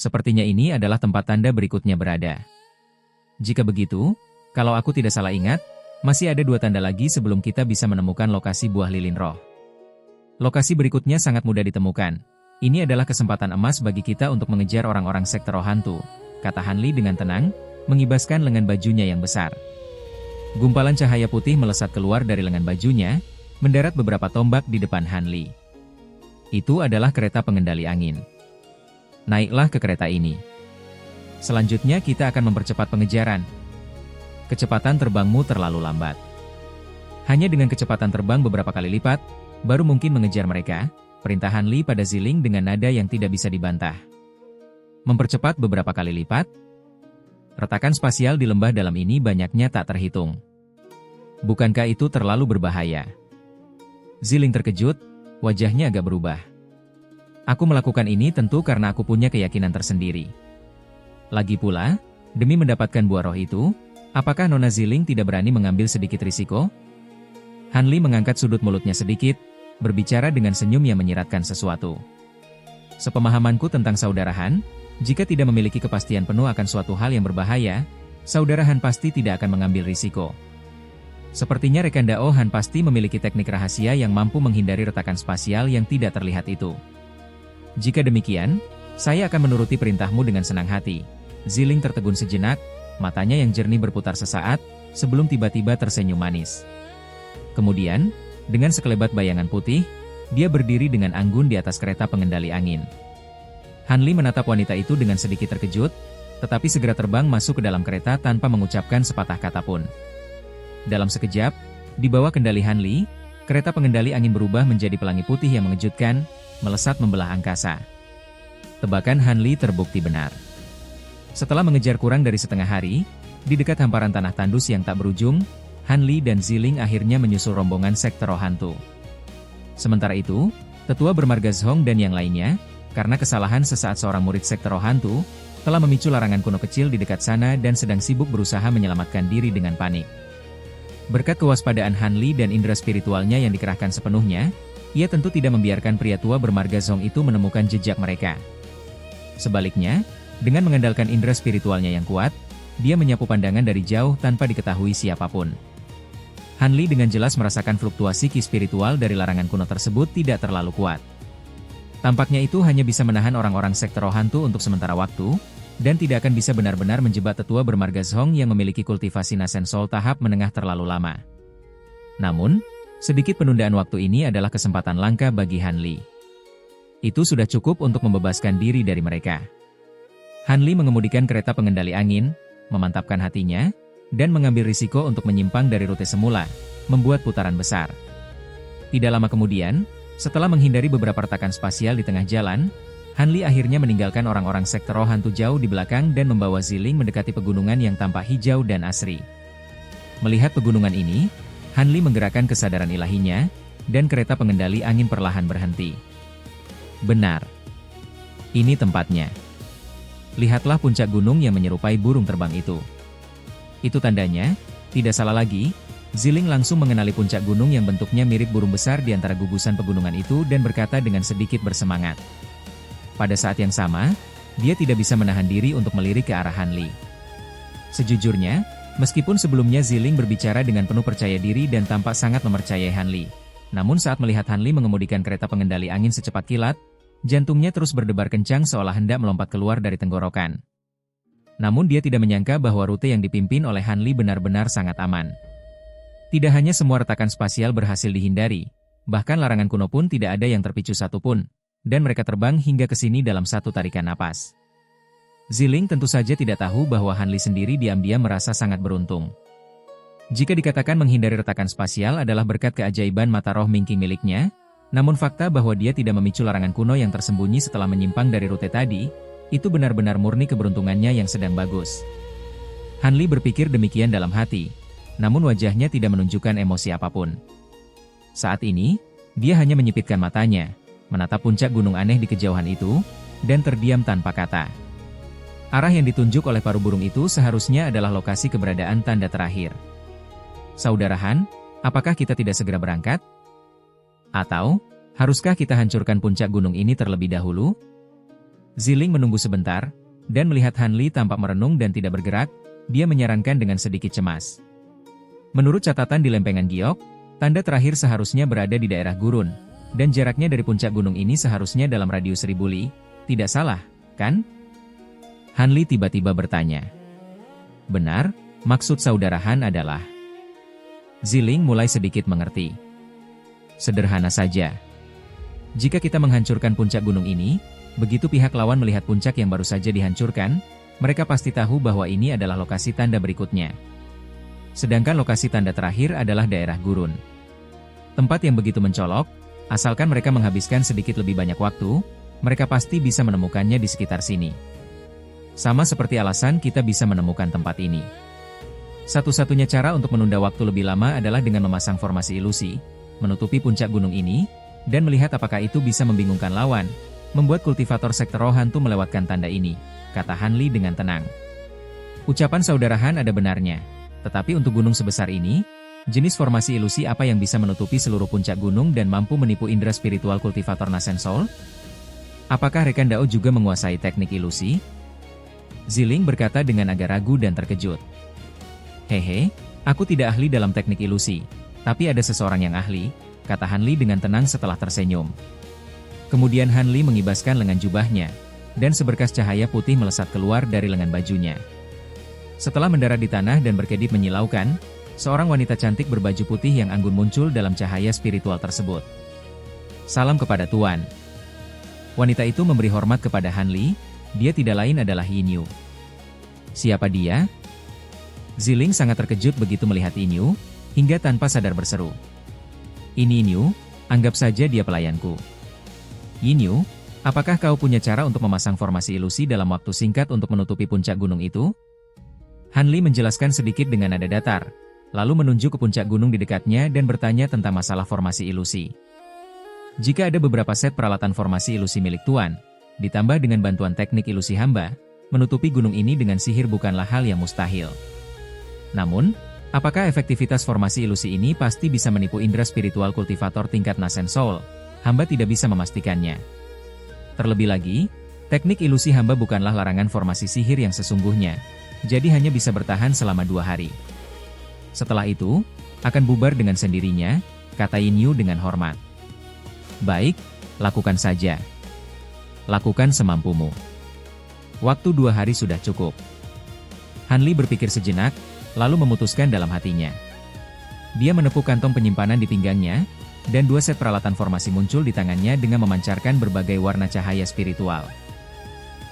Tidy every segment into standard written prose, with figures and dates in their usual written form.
Sepertinya ini adalah tempat tanda berikutnya berada. Jika begitu, kalau aku tidak salah ingat, masih ada 2 tanda lagi sebelum kita bisa menemukan lokasi buah lilin roh. Lokasi berikutnya sangat mudah ditemukan. Ini adalah kesempatan emas bagi kita untuk mengejar orang-orang sekte roh hantu, kata Han Li dengan tenang, mengibaskan lengan bajunya yang besar. Gumpalan cahaya putih melesat keluar dari lengan bajunya, mendarat beberapa tombak di depan Han Li. Itu adalah kereta pengendali angin. Naiklah ke kereta ini. Selanjutnya kita akan mempercepat pengejaran. Kecepatan terbangmu terlalu lambat. Hanya dengan kecepatan terbang beberapa kali lipat, baru mungkin mengejar mereka, perintah Han Li pada Ziling dengan nada yang tidak bisa dibantah. Mempercepat beberapa kali lipat? Retakan spasial di lembah dalam ini banyaknya tak terhitung. Bukankah itu terlalu berbahaya? Ziling terkejut, wajahnya agak berubah. Aku melakukan ini tentu karena aku punya keyakinan tersendiri. Lagi pula, demi mendapatkan buah roh itu, apakah Nona Ziling tidak berani mengambil sedikit risiko? Han Li mengangkat sudut mulutnya sedikit, berbicara dengan senyum yang menyiratkan sesuatu. Sepemahamanku tentang saudara Han, jika tidak memiliki kepastian penuh akan suatu hal yang berbahaya, saudara Han pasti tidak akan mengambil risiko. Sepertinya rekan Dao Han pasti memiliki teknik rahasia yang mampu menghindari retakan spasial yang tidak terlihat itu. Jika demikian, saya akan menuruti perintahmu dengan senang hati. Ziling tertegun sejenak, matanya yang jernih berputar sesaat, sebelum tiba-tiba tersenyum manis. Kemudian, dengan sekelebat bayangan putih, dia berdiri dengan anggun di atas kereta pengendali angin. Han Li menatap wanita itu dengan sedikit terkejut, tetapi segera terbang masuk ke dalam kereta tanpa mengucapkan sepatah kata pun. Dalam sekejap, di bawah kendali Han Li, kereta pengendali angin berubah menjadi pelangi putih yang mengejutkan, melesat membelah angkasa. Tebakan Han Li terbukti benar. Setelah mengejar kurang dari setengah hari, di dekat hamparan tanah tandus yang tak berujung, Han Li dan Ziling akhirnya menyusul rombongan sekte roh hantu. Sementara itu, tetua bermarga Zhong dan yang lainnya, karena kesalahan sesaat seorang murid sekte roh hantu, telah memicu larangan kuno kecil di dekat sana dan sedang sibuk berusaha menyelamatkan diri dengan panik. Berkat kewaspadaan Han Li dan indera spiritualnya yang dikerahkan sepenuhnya, ia tentu tidak membiarkan pria tua bermarga Zhong itu menemukan jejak mereka. Sebaliknya, dengan mengandalkan indera spiritualnya yang kuat, dia menyapu pandangan dari jauh tanpa diketahui siapapun. Han Li dengan jelas merasakan fluktuasi ki spiritual dari larangan kuno tersebut tidak terlalu kuat. Tampaknya itu hanya bisa menahan orang-orang sekte roh hantu untuk sementara waktu, dan tidak akan bisa benar-benar menjebak tetua bermarga Zhong yang memiliki kultivasi Nasen Soul tahap menengah terlalu lama. Namun, sedikit penundaan waktu ini adalah kesempatan langka bagi Han Li. Itu sudah cukup untuk membebaskan diri dari mereka. Han Li mengemudikan kereta pengendali angin, memantapkan hatinya, dan mengambil risiko untuk menyimpang dari rute semula, membuat putaran besar. Tidak lama kemudian, setelah menghindari beberapa retakan spasial di tengah jalan, Han Li akhirnya meninggalkan orang-orang sekte roh hantu jauh di belakang dan membawa Ziling mendekati pegunungan yang tampak hijau dan asri. Melihat pegunungan ini, Han Li menggerakkan kesadaran ilahinya, dan kereta pengendali angin perlahan berhenti. Benar. Ini tempatnya. Lihatlah puncak gunung yang menyerupai burung terbang itu. Itu tandanya, tidak salah lagi, Ziling langsung mengenali puncak gunung yang bentuknya mirip burung besar di antara gugusan pegunungan itu dan berkata dengan sedikit bersemangat. Pada saat yang sama, dia tidak bisa menahan diri untuk melirik ke arah Han Li. Sejujurnya, meskipun sebelumnya Ziling berbicara dengan penuh percaya diri dan tampak sangat mempercayai Han Li, namun saat melihat Han Li mengemudikan kereta pengendali angin secepat kilat, jantungnya terus berdebar kencang seolah hendak melompat keluar dari tenggorokan. Namun dia tidak menyangka bahwa rute yang dipimpin oleh Han Li benar-benar sangat aman. Tidak hanya semua retakan spasial berhasil dihindari, bahkan larangan kuno pun tidak ada yang terpicu satupun, dan mereka terbang hingga ke sini dalam satu tarikan napas. Ziling tentu saja tidak tahu bahwa Han Li sendiri diam-diam merasa sangat beruntung. Jika dikatakan menghindari retakan spasial adalah berkat keajaiban mata roh Mingking miliknya, namun fakta bahwa dia tidak memicu larangan kuno yang tersembunyi setelah menyimpang dari rute tadi, itu benar-benar murni keberuntungannya yang sedang bagus. Han Li berpikir demikian dalam hati, namun wajahnya tidak menunjukkan emosi apapun. Saat ini, dia hanya menyipitkan matanya, menatap puncak gunung aneh di kejauhan itu, dan terdiam tanpa kata. Arah yang ditunjuk oleh paruh burung itu seharusnya adalah lokasi keberadaan tanda terakhir. Saudara Han, apakah kita tidak segera berangkat? Atau, haruskah kita hancurkan puncak gunung ini terlebih dahulu? Ziling menunggu sebentar, dan melihat Han Li tampak merenung dan tidak bergerak, dia menyarankan dengan sedikit cemas. Menurut catatan di lempengan giok, tanda terakhir seharusnya berada di daerah gurun, dan jaraknya dari puncak gunung ini seharusnya dalam radius 1000 li, tidak salah, kan? Han Li tiba-tiba bertanya. Benar, maksud saudara Han adalah... Ziling mulai sedikit mengerti. Sederhana saja. Jika kita menghancurkan puncak gunung ini, begitu pihak lawan melihat puncak yang baru saja dihancurkan, mereka pasti tahu bahwa ini adalah lokasi tanda berikutnya. Sedangkan lokasi tanda terakhir adalah daerah gurun. Tempat yang begitu mencolok, asalkan mereka menghabiskan sedikit lebih banyak waktu, mereka pasti bisa menemukannya di sekitar sini. Sama seperti alasan kita bisa menemukan tempat ini. Satu-satunya cara untuk menunda waktu lebih lama adalah dengan memasang formasi ilusi, menutupi puncak gunung ini, dan melihat apakah itu bisa membingungkan lawan, membuat kultivator sektor roh hantu melewatkan tanda ini, kata Han Li dengan tenang. Ucapan saudara Han ada benarnya. Tetapi untuk gunung sebesar ini, jenis formasi ilusi apa yang bisa menutupi seluruh puncak gunung dan mampu menipu indera spiritual kultivator Nasen Soul? Apakah rekan Dao juga menguasai teknik ilusi? Ziling berkata dengan agak ragu dan terkejut. Hehe, aku tidak ahli dalam teknik ilusi, tapi ada seseorang yang ahli, kata Han Li dengan tenang setelah tersenyum. Kemudian Han Li mengibaskan lengan jubahnya, dan seberkas cahaya putih melesat keluar dari lengan bajunya. Setelah mendarat di tanah dan berkedip menyilaukan, seorang wanita cantik berbaju putih yang anggun muncul dalam cahaya spiritual tersebut. Salam kepada Tuan. Wanita itu memberi hormat kepada Han Li, dia tidak lain adalah Yin Yu. Siapa dia? Ziling sangat terkejut begitu melihat Yin Yu, hingga tanpa sadar berseru. Ini Yin Yu, anggap saja dia pelayanku. Yin Yu, apakah kau punya cara untuk memasang formasi ilusi dalam waktu singkat untuk menutupi puncak gunung itu? Han Li menjelaskan sedikit dengan nada datar, lalu menunjuk ke puncak gunung di dekatnya dan bertanya tentang masalah formasi ilusi. Jika ada beberapa set peralatan formasi ilusi milik Tuan, ditambah dengan bantuan teknik ilusi hamba, menutupi gunung ini dengan sihir bukanlah hal yang mustahil. Namun, apakah efektivitas formasi ilusi ini pasti bisa menipu indera spiritual kultivator tingkat Nasen Soul? Hamba tidak bisa memastikannya. Terlebih lagi, teknik ilusi hamba bukanlah larangan formasi sihir yang sesungguhnya, jadi hanya bisa bertahan selama 2 hari. Setelah itu, akan bubar dengan sendirinya, kata Yin Yu dengan hormat. Baik, lakukan saja. Lakukan semampumu. Waktu 2 hari sudah cukup. Han Li berpikir sejenak, lalu memutuskan dalam hatinya. Dia menepuk kantong penyimpanan di pinggangnya, dan 2 set peralatan formasi muncul di tangannya dengan memancarkan berbagai warna cahaya spiritual.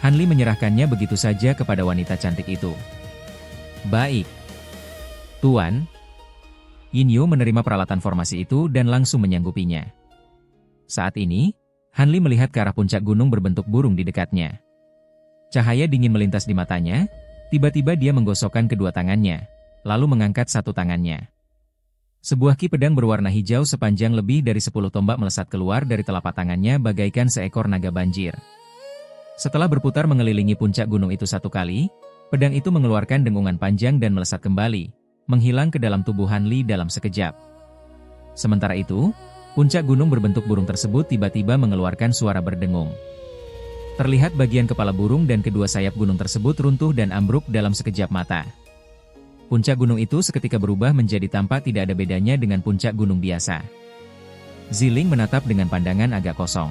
Han Li menyerahkannya begitu saja kepada wanita cantik itu. Baik. Tuan. Yin Yu menerima peralatan formasi itu dan langsung menyanggupinya. Saat ini, Han Li melihat ke arah puncak gunung berbentuk burung di dekatnya. Cahaya dingin melintas di matanya, tiba-tiba dia menggosokkan kedua tangannya, lalu mengangkat satu tangannya. Sebuah ki pedang berwarna hijau sepanjang lebih dari 10 tombak melesat keluar dari telapak tangannya bagaikan seekor naga banjir. Setelah berputar mengelilingi puncak gunung itu 1 kali, pedang itu mengeluarkan dengungan panjang dan melesat kembali, menghilang ke dalam tubuh Han Li dalam sekejap. Sementara itu, puncak gunung berbentuk burung tersebut tiba-tiba mengeluarkan suara berdengung. Terlihat bagian kepala burung dan kedua sayap gunung tersebut runtuh dan ambruk dalam sekejap mata. Puncak gunung itu seketika berubah menjadi tampak tidak ada bedanya dengan puncak gunung biasa. Ziling menatap dengan pandangan agak kosong.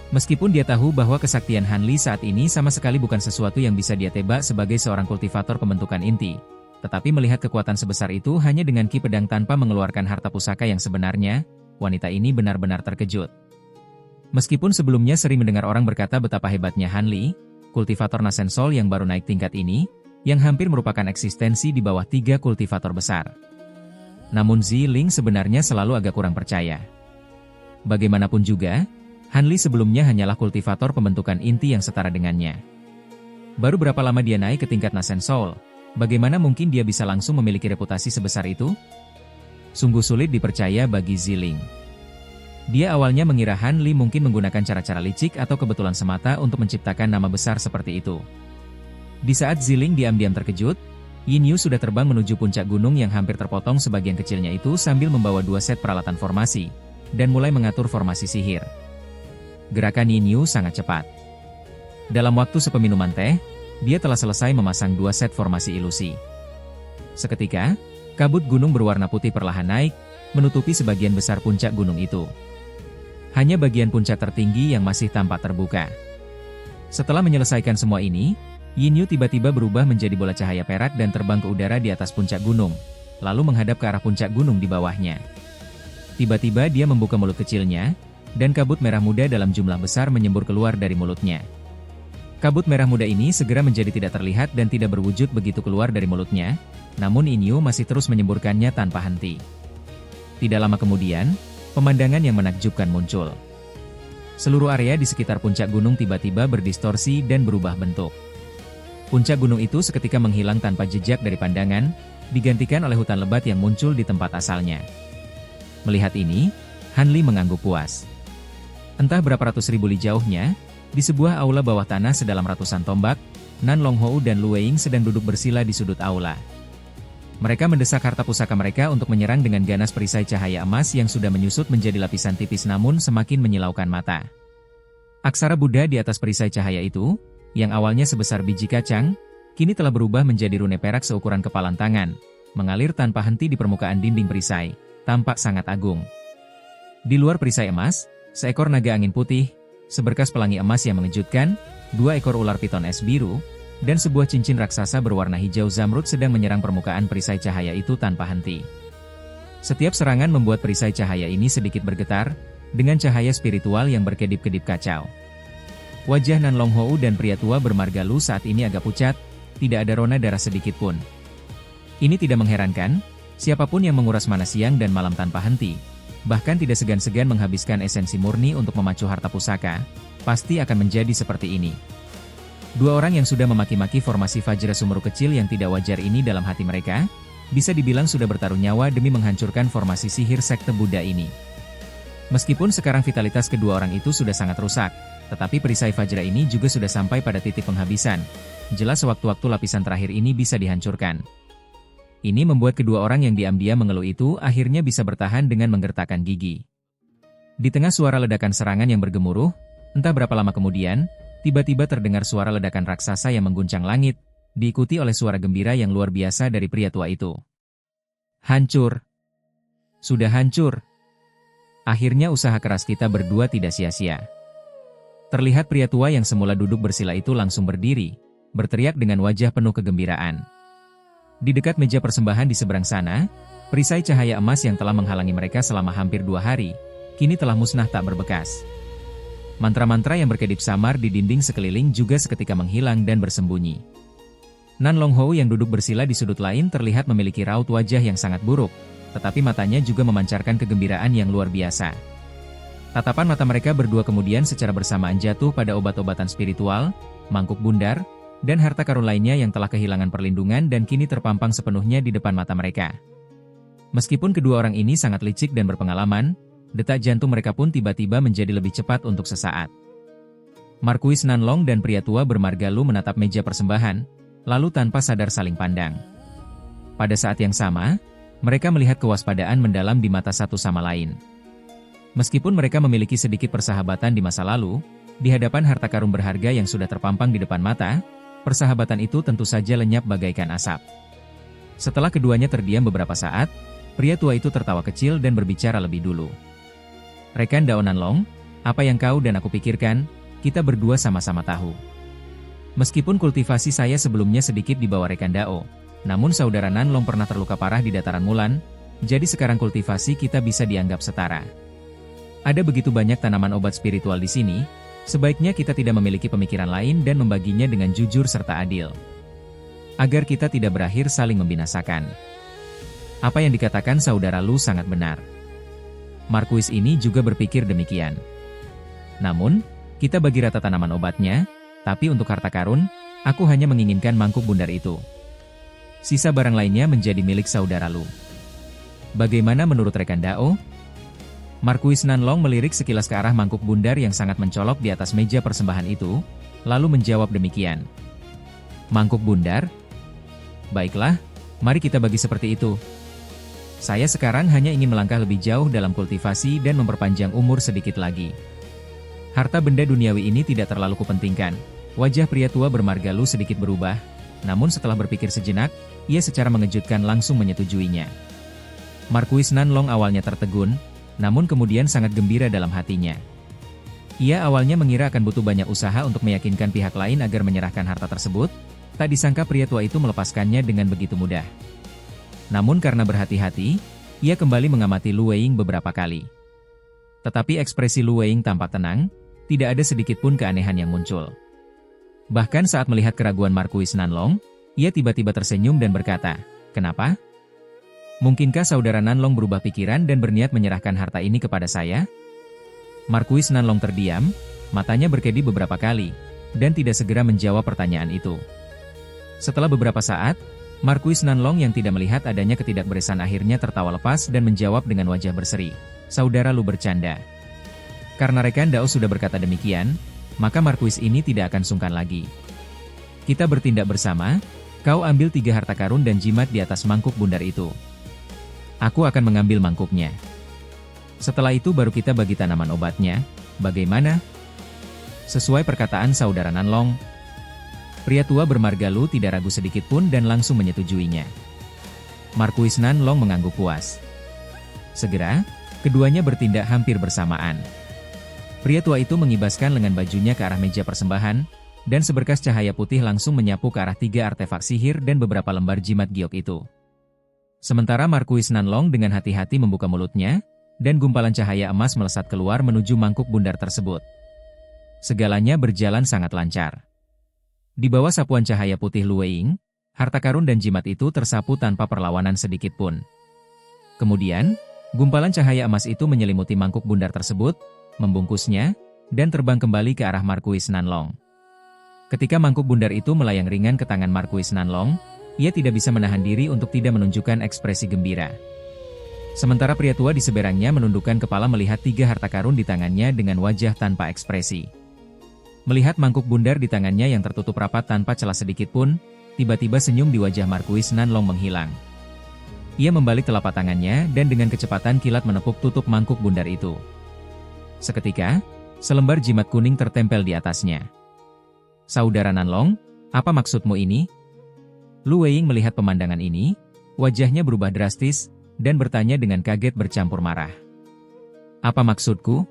Meskipun dia tahu bahwa kesaktian Han Li saat ini sama sekali bukan sesuatu yang bisa dia tebak sebagai seorang kultivator pembentukan inti, tetapi melihat kekuatan sebesar itu hanya dengan ki pedang tanpa mengeluarkan harta pusaka yang sebenarnya, wanita ini benar-benar terkejut. Meskipun sebelumnya sering mendengar orang berkata betapa hebatnya Han Li, kultivator Nasen Soul yang baru naik tingkat ini, yang hampir merupakan eksistensi di bawah 3 kultivator besar. Namun Ziling sebenarnya selalu agak kurang percaya. Bagaimanapun juga, Han Li sebelumnya hanyalah kultivator pembentukan inti yang setara dengannya. Baru berapa lama dia naik ke tingkat Nasen Soul, bagaimana mungkin dia bisa langsung memiliki reputasi sebesar itu? Sungguh sulit dipercaya bagi Ziling. Dia awalnya mengira Han Li mungkin menggunakan cara-cara licik atau kebetulan semata untuk menciptakan nama besar seperti itu. Di saat Ziling diam-diam terkejut, Yin Yu sudah terbang menuju puncak gunung yang hampir terpotong sebagian kecilnya itu sambil membawa 2 set peralatan formasi, dan mulai mengatur formasi sihir. Gerakan Yin Yu sangat cepat. Dalam waktu sepeminuman teh, dia telah selesai memasang 2 set formasi ilusi. Seketika, kabut gunung berwarna putih perlahan naik, menutupi sebagian besar puncak gunung itu. Hanya bagian puncak tertinggi yang masih tampak terbuka. Setelah menyelesaikan semua ini, Yin Yu tiba-tiba berubah menjadi bola cahaya perak dan terbang ke udara di atas puncak gunung, lalu menghadap ke arah puncak gunung di bawahnya. Tiba-tiba dia membuka mulut kecilnya, dan kabut merah muda dalam jumlah besar menyembur keluar dari mulutnya. Kabut merah muda ini segera menjadi tidak terlihat dan tidak berwujud begitu keluar dari mulutnya, namun Yin Yu masih terus menyemburkannya tanpa henti. Tidak lama kemudian, pemandangan yang menakjubkan muncul. Seluruh area di sekitar puncak gunung tiba-tiba berdistorsi dan berubah bentuk. Puncak gunung itu seketika menghilang tanpa jejak dari pandangan, digantikan oleh hutan lebat yang muncul di tempat asalnya. Melihat ini, Han Li mengangguk puas. Entah berapa ratus ribu li jauhnya, di sebuah aula bawah tanah sedalam ratusan tombak, Nan Longhou dan Lu Weiying sedang duduk bersila di sudut aula. Mereka mendesak harta pusaka mereka untuk menyerang dengan ganas perisai cahaya emas yang sudah menyusut menjadi lapisan tipis namun semakin menyilaukan mata. Aksara Buddha di atas perisai cahaya itu, yang awalnya sebesar biji kacang, kini telah berubah menjadi rune perak seukuran kepalan tangan, mengalir tanpa henti di permukaan dinding perisai, tampak sangat agung. Di luar perisai emas, seekor naga angin putih, seberkas pelangi emas yang mengejutkan, 2 ekor ular piton es biru, dan sebuah cincin raksasa berwarna hijau zamrud sedang menyerang permukaan perisai cahaya itu tanpa henti. Setiap serangan membuat perisai cahaya ini sedikit bergetar, dengan cahaya spiritual yang berkedip-kedip kacau. Wajah Nan Longhou dan pria tua bermarga Lu saat ini agak pucat, tidak ada rona darah sedikit pun. Ini tidak mengherankan, siapapun yang menguras mana siang dan malam tanpa henti, bahkan tidak segan-segan menghabiskan esensi murni untuk memacu harta pusaka, pasti akan menjadi seperti ini. 2 orang yang sudah memaki-maki formasi Vajra Sumeru kecil yang tidak wajar ini dalam hati mereka, bisa dibilang sudah bertaruh nyawa demi menghancurkan formasi sihir sekte Buddha ini. Meskipun sekarang vitalitas kedua orang itu sudah sangat rusak, tetapi perisai Vajra ini juga sudah sampai pada titik penghabisan. Jelas sewaktu-waktu lapisan terakhir ini bisa dihancurkan. Ini membuat kedua orang yang diam-diam mengeluh itu akhirnya bisa bertahan dengan menggertakkan gigi. Di tengah suara ledakan serangan yang bergemuruh, entah berapa lama kemudian, tiba-tiba terdengar suara ledakan raksasa yang mengguncang langit, diikuti oleh suara gembira yang luar biasa dari pria tua itu. Hancur. Sudah hancur. Akhirnya usaha keras kita berdua tidak sia-sia. Terlihat pria tua yang semula duduk bersila itu langsung berdiri, berteriak dengan wajah penuh kegembiraan. Di dekat meja persembahan di seberang sana, perisai cahaya emas yang telah menghalangi mereka selama hampir 2 hari, kini telah musnah tak berbekas. Mantra-mantra yang berkedip samar di dinding sekeliling juga seketika menghilang dan bersembunyi. Nan Longhou yang duduk bersila di sudut lain terlihat memiliki raut wajah yang sangat buruk, tetapi matanya juga memancarkan kegembiraan yang luar biasa. Tatapan mata mereka berdua kemudian secara bersamaan jatuh pada obat-obatan spiritual, mangkuk bundar, dan harta karun lainnya yang telah kehilangan perlindungan dan kini terpampang sepenuhnya di depan mata mereka. Meskipun kedua orang ini sangat licik dan berpengalaman, detak jantung mereka pun tiba-tiba menjadi lebih cepat untuk sesaat. Markuis Nanlong dan pria tua bermarga Lu menatap meja persembahan, lalu tanpa sadar saling pandang. Pada saat yang sama, mereka melihat kewaspadaan mendalam di mata satu sama lain. Meskipun mereka memiliki sedikit persahabatan di masa lalu, di hadapan harta karun berharga yang sudah terpampang di depan mata, persahabatan itu tentu saja lenyap bagaikan asap. Setelah keduanya terdiam beberapa saat, pria tua itu tertawa kecil dan berbicara lebih dulu. Rekan Dao Nanlong, apa yang kau dan aku pikirkan, kita berdua sama-sama tahu. Meskipun kultivasi saya sebelumnya sedikit di bawah rekan Dao, namun saudara Nanlong pernah terluka parah di dataran Mulan, jadi sekarang kultivasi kita bisa dianggap setara. Ada begitu banyak tanaman obat spiritual di sini, sebaiknya kita tidak memiliki pemikiran lain dan membaginya dengan jujur serta adil. Agar kita tidak berakhir saling membinasakan. Apa yang dikatakan saudara Lu sangat benar. Markuis ini juga berpikir demikian. Namun, kita bagi rata tanaman obatnya, tapi untuk harta karun, aku hanya menginginkan mangkuk bundar itu. Sisa barang lainnya menjadi milik saudara Lu. Bagaimana menurut rekan Dao? Markuis Nanlong melirik sekilas ke arah mangkuk bundar yang sangat mencolok di atas meja persembahan itu, lalu menjawab demikian. Mangkuk bundar? Baiklah, mari kita bagi seperti itu. Saya sekarang hanya ingin melangkah lebih jauh dalam kultivasi dan memperpanjang umur sedikit lagi. Harta benda duniawi ini tidak terlalu kupentingkan, Wajah pria tua bermarga Lu sedikit berubah, namun setelah berpikir sejenak, ia secara mengejutkan langsung menyetujuinya. Markuis Nanlong awalnya tertegun, namun kemudian sangat gembira dalam hatinya. Ia awalnya mengira akan butuh banyak usaha untuk meyakinkan pihak lain agar menyerahkan harta tersebut, tak disangka pria tua itu melepaskannya dengan begitu mudah. Namun karena berhati-hati, ia kembali mengamati Lu Weiying beberapa kali. Tetapi ekspresi Lu Weiying tampak tenang, tidak ada sedikit pun keanehan yang muncul. Bahkan saat melihat keraguan Markuis Nanlong, ia tiba-tiba tersenyum dan berkata, "Kenapa? Mungkinkah saudara Nanlong berubah pikiran dan berniat menyerahkan harta ini kepada saya?" Markuis Nanlong terdiam, matanya berkedip beberapa kali, dan tidak segera menjawab pertanyaan itu. Setelah beberapa saat, Markuis Nanlong yang tidak melihat adanya ketidakberesan akhirnya tertawa lepas dan menjawab dengan wajah berseri, "Saudara Lu bercanda." Karena rekan Dao sudah berkata demikian, maka Markuis ini tidak akan sungkan lagi. "Kita bertindak bersama, kau ambil 3 harta karun dan jimat di atas mangkuk bundar itu. Aku akan mengambil mangkuknya. Setelah itu baru kita bagi tanaman obatnya, bagaimana?" Sesuai perkataan saudara Nanlong. Pria tua bermarga Lu tidak ragu sedikit pun dan langsung menyetujuinya. Markuis Nanlong mengangguk puas. Segera, keduanya bertindak hampir bersamaan. Pria tua itu mengibaskan lengan bajunya ke arah meja persembahan, dan seberkas cahaya putih langsung menyapu ke arah 3 artefak sihir dan beberapa lembar jimat giok itu. Sementara Markuis Nanlong dengan hati-hati membuka mulutnya, dan gumpalan cahaya emas melesat keluar menuju mangkuk bundar tersebut. Segalanya berjalan sangat lancar. Di bawah sapuan cahaya putih Lu Weiying, harta karun dan jimat itu tersapu tanpa perlawanan sedikit pun. Kemudian, gumpalan cahaya emas itu menyelimuti mangkuk bundar tersebut, membungkusnya, dan terbang kembali ke arah Markuis Nanlong. Ketika mangkuk bundar itu melayang ringan ke tangan Markuis Nanlong, ia tidak bisa menahan diri untuk tidak menunjukkan ekspresi gembira. Sementara pria tua di seberangnya menundukkan kepala melihat 3 harta karun di tangannya dengan wajah tanpa ekspresi. Melihat mangkuk bundar di tangannya yang tertutup rapat tanpa celah sedikit pun, tiba-tiba senyum di wajah Markuis Nanlong menghilang. Ia membalik telapak tangannya dan dengan kecepatan kilat menepuk tutup mangkuk bundar itu. Seketika, selembar jimat kuning tertempel di atasnya. "Saudara Nanlong, apa maksudmu ini?" Lu Weiying melihat pemandangan ini, wajahnya berubah drastis, dan bertanya dengan kaget bercampur marah. "Apa maksudku?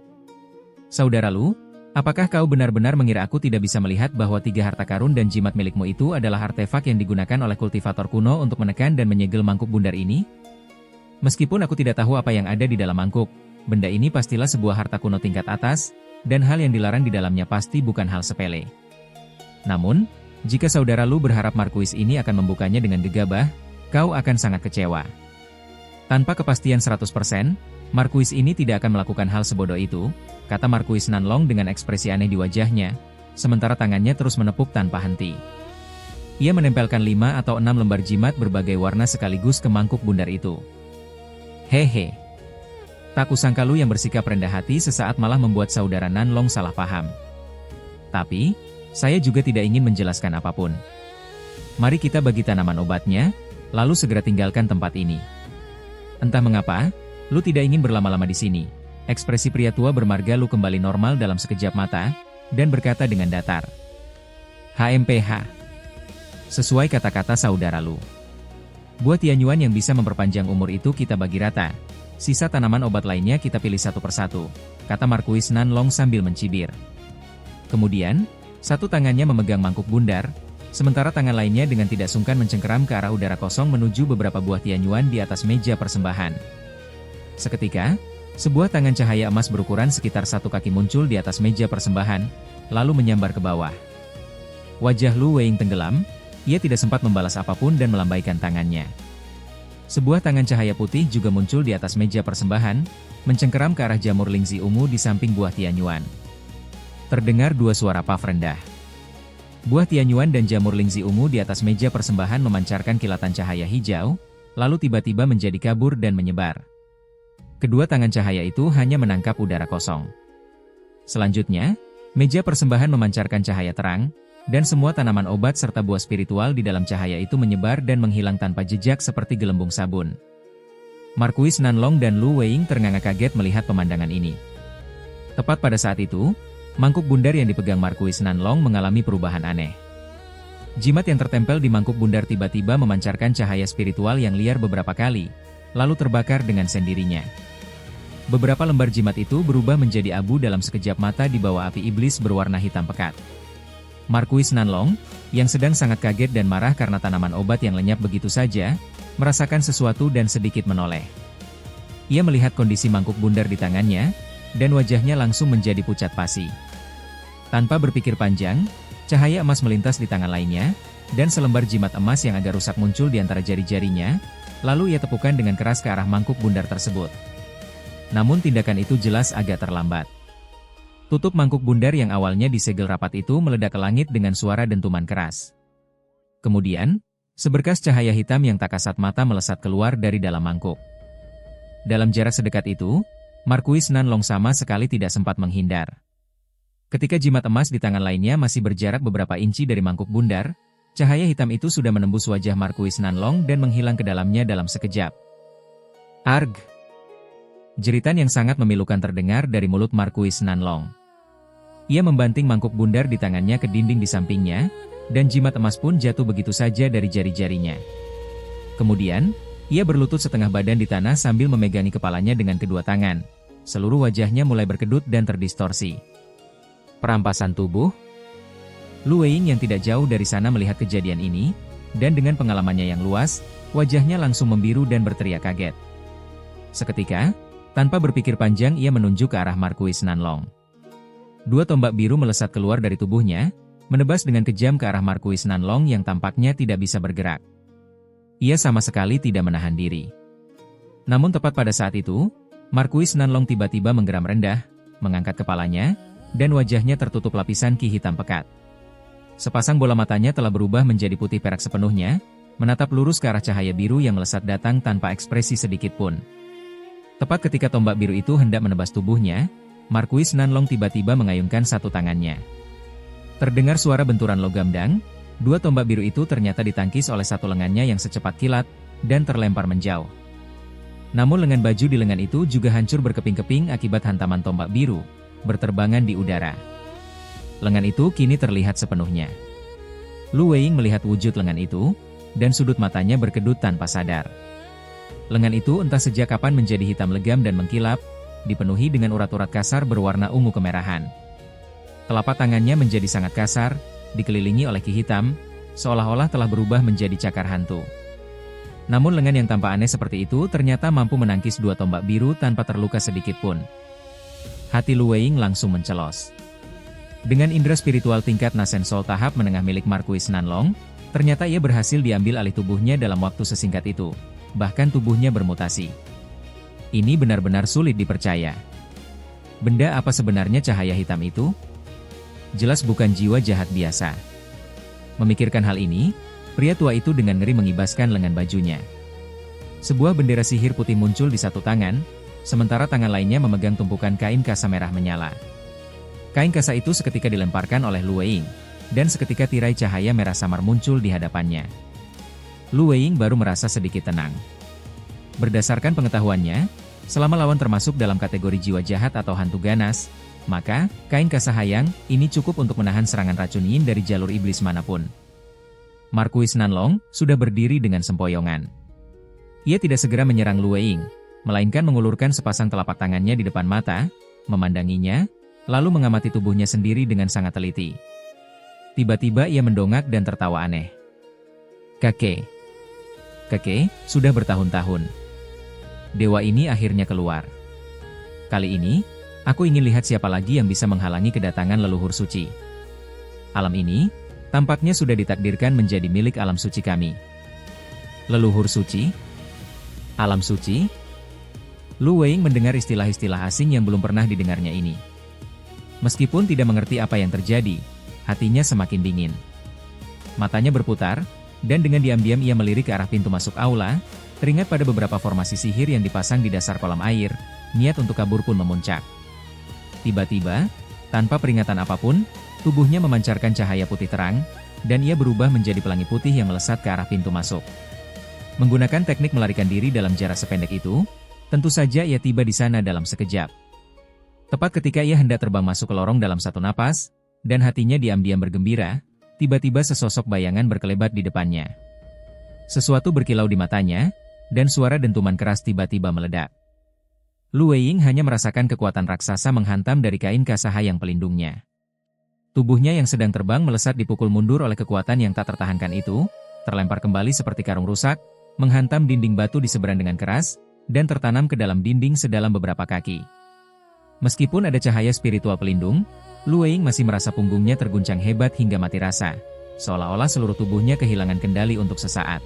Saudara Lu, apakah kau benar-benar mengira aku tidak bisa melihat bahwa 3 harta karun dan jimat milikmu itu adalah artefak yang digunakan oleh kultivator kuno untuk menekan dan menyegel mangkuk bundar ini? Meskipun aku tidak tahu apa yang ada di dalam mangkuk, benda ini pastilah sebuah harta kuno tingkat atas, dan hal yang dilarang di dalamnya pasti bukan hal sepele. Namun, jika saudara Lu berharap Markuis ini akan membukanya dengan gegabah, kau akan sangat kecewa. Tanpa kepastian 100%, Markuis ini tidak akan melakukan hal sebodoh itu," kata Markuis Nanlong dengan ekspresi aneh di wajahnya, sementara tangannya terus menepuk tanpa henti. Ia menempelkan 5 atau 6 lembar jimat berbagai warna sekaligus ke mangkuk bundar itu. "Hehe. Tak kusangka Lu yang bersikap rendah hati sesaat malah membuat saudara Nanlong salah paham. Tapi, saya juga tidak ingin menjelaskan apapun. Mari kita bagi tanaman obatnya, lalu segera tinggalkan tempat ini." Entah mengapa, Lu tidak ingin berlama-lama di sini. Ekspresi pria tua bermarga Lu kembali normal dalam sekejap mata, dan berkata dengan datar, "HMPH. Sesuai kata-kata saudara Lu. Buah Tianyuan yang bisa memperpanjang umur itu kita bagi rata. Sisa tanaman obat lainnya kita pilih satu persatu," kata Markuis Nanlong sambil mencibir. Kemudian, satu tangannya memegang mangkuk bundar, sementara tangan lainnya dengan tidak sungkan mencengkeram ke arah udara kosong menuju beberapa buah tianyuan di atas meja persembahan. Seketika, sebuah tangan cahaya emas berukuran sekitar 1 kaki muncul di atas meja persembahan, lalu menyambar ke bawah. Wajah Lu Weiying tenggelam, ia tidak sempat membalas apapun dan melambaikan tangannya. Sebuah tangan cahaya putih juga muncul di atas meja persembahan, mencengkeram ke arah jamur lingzi ungu di samping buah tianyuan. Terdengar 2 suara paf rendah. Buah tianyuan dan jamur lingzi ungu di atas meja persembahan memancarkan kilatan cahaya hijau, lalu tiba-tiba menjadi kabur dan menyebar. Kedua tangan cahaya itu hanya menangkap udara kosong. Selanjutnya, meja persembahan memancarkan cahaya terang, dan semua tanaman obat serta buah spiritual di dalam cahaya itu menyebar dan menghilang tanpa jejak seperti gelembung sabun. Markuis Nanlong dan Lu Weiying ternganga kaget melihat pemandangan ini. Tepat pada saat itu, Mangkuk bundar yang dipegang Marquis Nanlong mengalami perubahan aneh. Jimat yang tertempel di mangkuk bundar tiba-tiba memancarkan cahaya spiritual yang liar beberapa kali, lalu terbakar dengan sendirinya. Beberapa lembar jimat itu berubah menjadi abu dalam sekejap mata di bawah api iblis berwarna hitam pekat. Marquis Nanlong, yang sedang sangat kaget dan marah karena tanaman obat yang lenyap begitu saja, merasakan sesuatu dan sedikit menoleh. Ia melihat kondisi mangkuk bundar di tangannya, dan wajahnya langsung menjadi pucat pasi. Tanpa berpikir panjang, cahaya emas melintas di tangan lainnya, dan selembar jimat emas yang agak rusak muncul di antara jari-jarinya, lalu ia tepukan dengan keras ke arah mangkuk bundar tersebut. Namun tindakan itu jelas agak terlambat. Tutup mangkuk bundar yang awalnya disegel rapat itu meledak ke langit dengan suara dentuman keras. Kemudian, seberkas cahaya hitam yang tak kasat mata melesat keluar dari dalam mangkuk. Dalam jarak sedekat itu, Marquis Nanlong sama sekali tidak sempat menghindar. Ketika jimat emas di tangan lainnya masih berjarak beberapa inci dari mangkuk bundar, cahaya hitam itu sudah menembus wajah Marquis Nanlong dan menghilang ke dalamnya dalam sekejap. Arg! Jeritan yang sangat memilukan terdengar dari mulut Marquis Nanlong. Ia membanting mangkuk bundar di tangannya ke dinding di sampingnya, dan jimat emas pun jatuh begitu saja dari jari-jarinya. Kemudian, ia berlutut setengah badan di tanah sambil memegangi kepalanya dengan kedua tangan. Seluruh wajahnya mulai berkedut dan terdistorsi. Perampasan tubuh? Lu Weiying yang tidak jauh dari sana melihat kejadian ini, dan dengan pengalamannya yang luas, wajahnya langsung membiru dan berteriak kaget. Seketika, tanpa berpikir panjang ia menunjuk ke arah Marquis Nanlong. Dua tombak biru melesat keluar dari tubuhnya, menebas dengan kejam ke arah Marquis Nanlong yang tampaknya tidak bisa bergerak. Ia sama sekali tidak menahan diri. Namun tepat pada saat itu, Marquis Nanlong tiba-tiba menggeram rendah, mengangkat kepalanya, dan wajahnya tertutup lapisan ki hitam pekat. Sepasang bola matanya telah berubah menjadi putih perak sepenuhnya, menatap lurus ke arah cahaya biru yang melesat datang tanpa ekspresi sedikit pun. Tepat ketika tombak biru itu hendak menebas tubuhnya, Marquis Nanlong tiba-tiba mengayunkan satu tangannya. Terdengar suara benturan logam dang, dua tombak biru itu ternyata ditangkis oleh satu lengannya yang secepat kilat, dan terlempar menjauh. Namun lengan baju di lengan itu juga hancur berkeping-keping akibat hantaman tombak biru, berterbangan di udara. Lengan itu kini terlihat sepenuhnya. Lu Weiying melihat wujud lengan itu, dan sudut matanya berkedut tanpa sadar. Lengan itu entah sejak kapan menjadi hitam legam dan mengkilap, dipenuhi dengan urat-urat kasar berwarna ungu kemerahan. Telapak tangannya menjadi sangat kasar, dikelilingi oleh ki hitam, seolah-olah telah berubah menjadi cakar hantu. Namun lengan yang tampak aneh seperti itu ternyata mampu menangkis dua tombak biru tanpa terluka sedikit pun. Hati Lu Weiying langsung mencelos. Dengan indera spiritual tingkat Nasen Soul tahap menengah milik Marquis Nanlong, ternyata ia berhasil diambil alih tubuhnya dalam waktu sesingkat itu. Bahkan tubuhnya bermutasi. Ini benar-benar sulit dipercaya. Benda apa sebenarnya cahaya hitam itu? Jelas bukan jiwa jahat biasa. Memikirkan hal ini, pria tua itu dengan ngeri mengibaskan lengan bajunya. Sebuah bendera sihir putih muncul di satu tangan, sementara tangan lainnya memegang tumpukan kain kasa merah menyala. Kain kasa itu seketika dilemparkan oleh Lu Weiying, dan seketika tirai cahaya merah samar muncul di hadapannya. Lu Weiying baru merasa sedikit tenang. Berdasarkan pengetahuannya, selama lawan termasuk dalam kategori jiwa jahat atau hantu ganas, maka, kain kasa hayang, ini cukup untuk menahan serangan racun yin dari jalur iblis manapun. Marquis Nanlong sudah berdiri dengan sempoyongan. Ia tidak segera menyerang Lu Weiying, melainkan mengulurkan sepasang telapak tangannya di depan mata, memandanginya, lalu mengamati tubuhnya sendiri dengan sangat teliti. Tiba-tiba ia mendongak dan tertawa aneh. Kakek, sudah bertahun-tahun. Dewa ini akhirnya keluar. Kali ini, aku ingin lihat siapa lagi yang bisa menghalangi kedatangan leluhur suci. Alam ini, tampaknya sudah ditakdirkan menjadi milik alam suci kami. Leluhur suci? Alam suci? Lu Weiying mendengar istilah-istilah asing yang belum pernah didengarnya ini. Meskipun tidak mengerti apa yang terjadi, hatinya semakin dingin. Matanya berputar, dan dengan diam-diam ia melirik ke arah pintu masuk aula, teringat pada beberapa formasi sihir yang dipasang di dasar kolam air, niat untuk kabur pun memuncak. Tiba-tiba, tanpa peringatan apapun, tubuhnya memancarkan cahaya putih terang, dan ia berubah menjadi pelangi putih yang melesat ke arah pintu masuk. Menggunakan teknik melarikan diri dalam jarak sependek itu, tentu saja ia tiba di sana dalam sekejap. Tepat ketika ia hendak terbang masuk ke lorong dalam satu napas, dan hatinya diam-diam bergembira, tiba-tiba sesosok bayangan berkelebat di depannya. Sesuatu berkilau di matanya, dan suara dentuman keras tiba-tiba meledak. Lu Weiying hanya merasakan kekuatan raksasa menghantam dari kain kasaha yang pelindungnya. Tubuhnya yang sedang terbang melesat dipukul mundur oleh kekuatan yang tak tertahankan itu, terlempar kembali seperti karung rusak, menghantam dinding batu di seberang dengan keras, dan tertanam ke dalam dinding sedalam beberapa kaki. Meskipun ada cahaya spiritual pelindung, Lu Weiying masih merasa punggungnya terguncang hebat hingga mati rasa, seolah-olah seluruh tubuhnya kehilangan kendali untuk sesaat.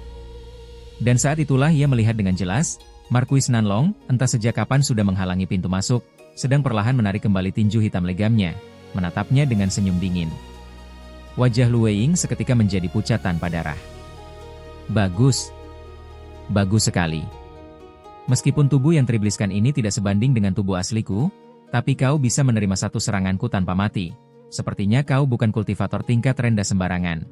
Dan saat itulah ia melihat dengan jelas, Marquis Nanlong, entah sejak kapan sudah menghalangi pintu masuk, sedang perlahan menarik kembali tinju hitam legamnya, menatapnya dengan senyum dingin. Wajah Lu Weiying seketika menjadi pucat tanpa darah. Bagus. Bagus sekali. Meskipun tubuh yang teribliskan ini tidak sebanding dengan tubuh asliku, tapi kau bisa menerima satu seranganku tanpa mati. Sepertinya kau bukan kultivator tingkat rendah sembarangan.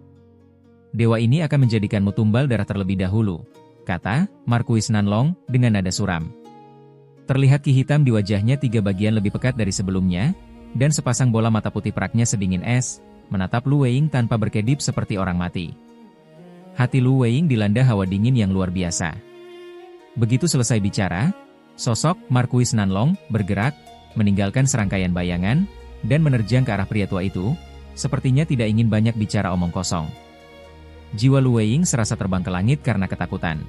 Dewa ini akan menjadikanmu tumbal darah terlebih dahulu, kata Marquis Nanlong dengan nada suram. Terlihat ki hitam di wajahnya 3 bagian lebih pekat dari sebelumnya, dan sepasang bola mata putih peraknya sedingin es, menatap Lu Weiying tanpa berkedip seperti orang mati. Hati Lu Weiying dilanda hawa dingin yang luar biasa. Begitu selesai bicara, sosok Marquis Nanlong bergerak, meninggalkan serangkaian bayangan, dan menerjang ke arah pria tua itu, sepertinya tidak ingin banyak bicara omong kosong. Jiwa Lu Weiying serasa terbang ke langit karena ketakutan.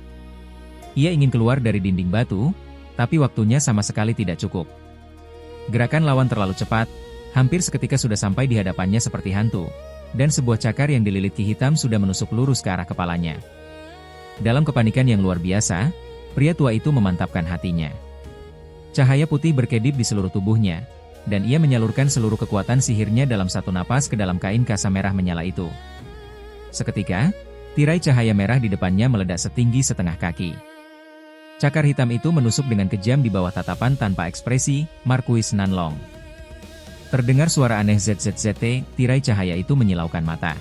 Ia ingin keluar dari dinding batu, tapi waktunya sama sekali tidak cukup. Gerakan lawan terlalu cepat, hampir seketika sudah sampai di hadapannya seperti hantu, dan sebuah cakar yang dililit ki hitam sudah menusuk lurus ke arah kepalanya. Dalam kepanikan yang luar biasa, pria tua itu memantapkan hatinya. Cahaya putih berkedip di seluruh tubuhnya, dan ia menyalurkan seluruh kekuatan sihirnya dalam satu napas ke dalam kain kasa merah menyala itu. Seketika, tirai cahaya merah di depannya meledak setinggi setengah kaki. Cakar hitam itu menusuk dengan kejam di bawah tatapan tanpa ekspresi Marquis Nanlong. Terdengar suara aneh ZZZT, tirai cahaya itu menyilaukan mata.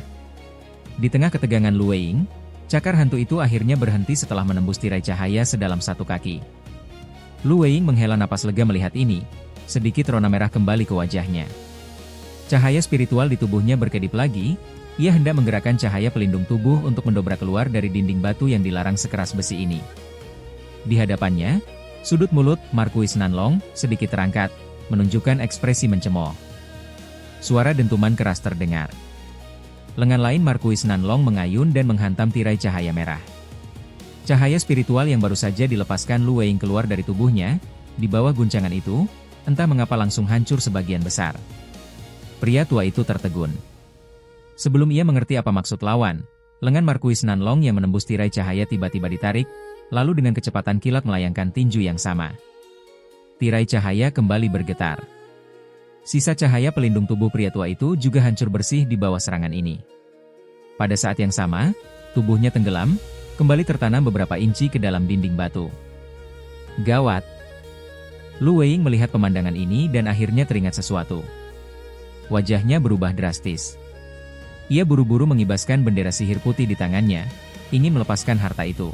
Di tengah ketegangan Lu Weiying, cakar hantu itu akhirnya berhenti setelah menembus tirai cahaya sedalam satu kaki. Lu Weiying menghela napas lega melihat ini, sedikit rona merah kembali ke wajahnya. Cahaya spiritual di tubuhnya berkedip lagi, ia hendak menggerakkan cahaya pelindung tubuh untuk mendobrak keluar dari dinding batu yang dilarang sekeras besi ini. Di hadapannya, sudut mulut Marquis Nanlong sedikit terangkat, menunjukkan ekspresi mencemooh. Suara dentuman keras terdengar. Lengan lain Marquis Nanlong mengayun dan menghantam tirai cahaya merah. Cahaya spiritual yang baru saja dilepaskan Lu Weiying keluar dari tubuhnya, di bawah guncangan itu, entah mengapa langsung hancur sebagian besar. Pria tua itu tertegun. Sebelum ia mengerti apa maksud lawan, lengan Marquis Nanlong yang menembus tirai cahaya tiba-tiba ditarik, lalu dengan kecepatan kilat melayangkan tinju yang sama. Tirai cahaya kembali bergetar. Sisa cahaya pelindung tubuh pria tua itu juga hancur bersih di bawah serangan ini. Pada saat yang sama, tubuhnya tenggelam, kembali tertanam beberapa inci ke dalam dinding batu. Gawat! Lu Weiying melihat pemandangan ini dan akhirnya teringat sesuatu. Wajahnya berubah drastis. Ia buru-buru mengibaskan bendera sihir putih di tangannya, ingin melepaskan harta itu.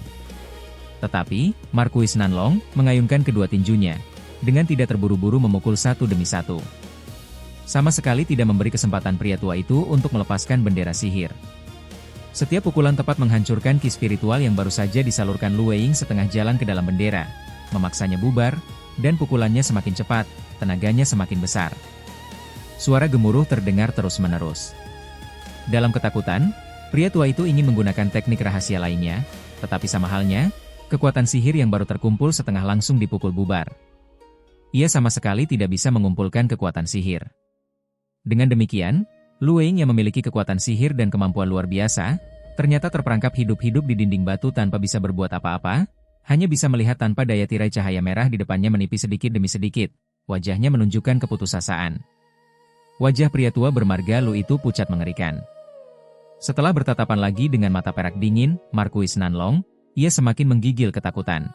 Tetapi, Marquis Nanlong mengayunkan kedua tinjunya, dengan tidak terburu-buru memukul satu demi satu. Sama sekali tidak memberi kesempatan pria tua itu untuk melepaskan bendera sihir. Setiap pukulan tepat menghancurkan ki spiritual yang baru saja disalurkan Lu Weiying setengah jalan ke dalam bendera, memaksanya bubar, dan pukulannya semakin cepat, tenaganya semakin besar. Suara gemuruh terdengar terus-menerus. Dalam ketakutan, pria tua itu ingin menggunakan teknik rahasia lainnya, tetapi sama halnya, kekuatan sihir yang baru terkumpul setengah langsung dipukul bubar. Ia sama sekali tidak bisa mengumpulkan kekuatan sihir. Dengan demikian, Lu Weiying yang memiliki kekuatan sihir dan kemampuan luar biasa, ternyata terperangkap hidup-hidup di dinding batu tanpa bisa berbuat apa-apa, hanya bisa melihat tanpa daya tirai cahaya merah di depannya menipis sedikit demi sedikit, wajahnya menunjukkan keputusasaan. Wajah pria tua bermarga Lu itu pucat mengerikan. Setelah bertatapan lagi dengan mata perak dingin, Marquis Nanlong, ia semakin menggigil ketakutan.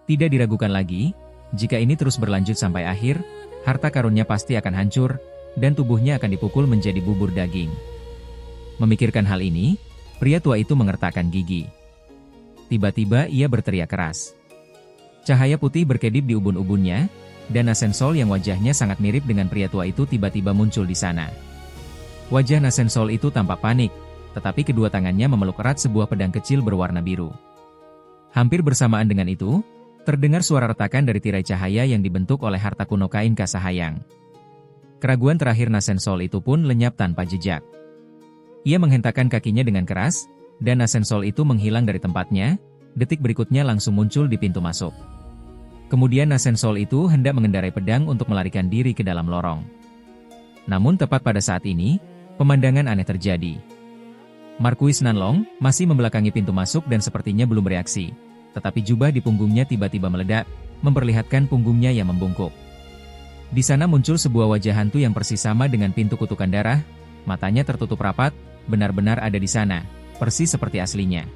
Tidak diragukan lagi, jika ini terus berlanjut sampai akhir, harta karunnya pasti akan hancur, dan tubuhnya akan dipukul menjadi bubur daging. Memikirkan hal ini, pria tua itu mengertakkan gigi. Tiba-tiba ia berteriak keras. Cahaya putih berkedip di ubun-ubunnya, dan Nasensol yang wajahnya sangat mirip dengan pria tua itu tiba-tiba muncul di sana. Wajah Nasensol itu tampak panik, tetapi kedua tangannya memeluk erat sebuah pedang kecil berwarna biru. Hampir bersamaan dengan itu, terdengar suara retakan dari tirai cahaya yang dibentuk oleh harta kuno kain Kasahayang. Keraguan terakhir Nasensol itu pun lenyap tanpa jejak. Ia menghentakkan kakinya dengan keras, dan Nasensol itu menghilang dari tempatnya, detik berikutnya langsung muncul di pintu masuk. Kemudian Nasensol itu hendak mengendarai pedang untuk melarikan diri ke dalam lorong. Namun tepat pada saat ini, pemandangan aneh terjadi. Marquis Nanlong masih membelakangi pintu masuk dan sepertinya belum bereaksi, tetapi jubah di punggungnya tiba-tiba meledak, memperlihatkan punggungnya yang membungkuk. Di sana muncul sebuah wajah hantu yang persis sama dengan pintu kutukan darah, matanya tertutup rapat, benar-benar ada di sana, persis seperti aslinya.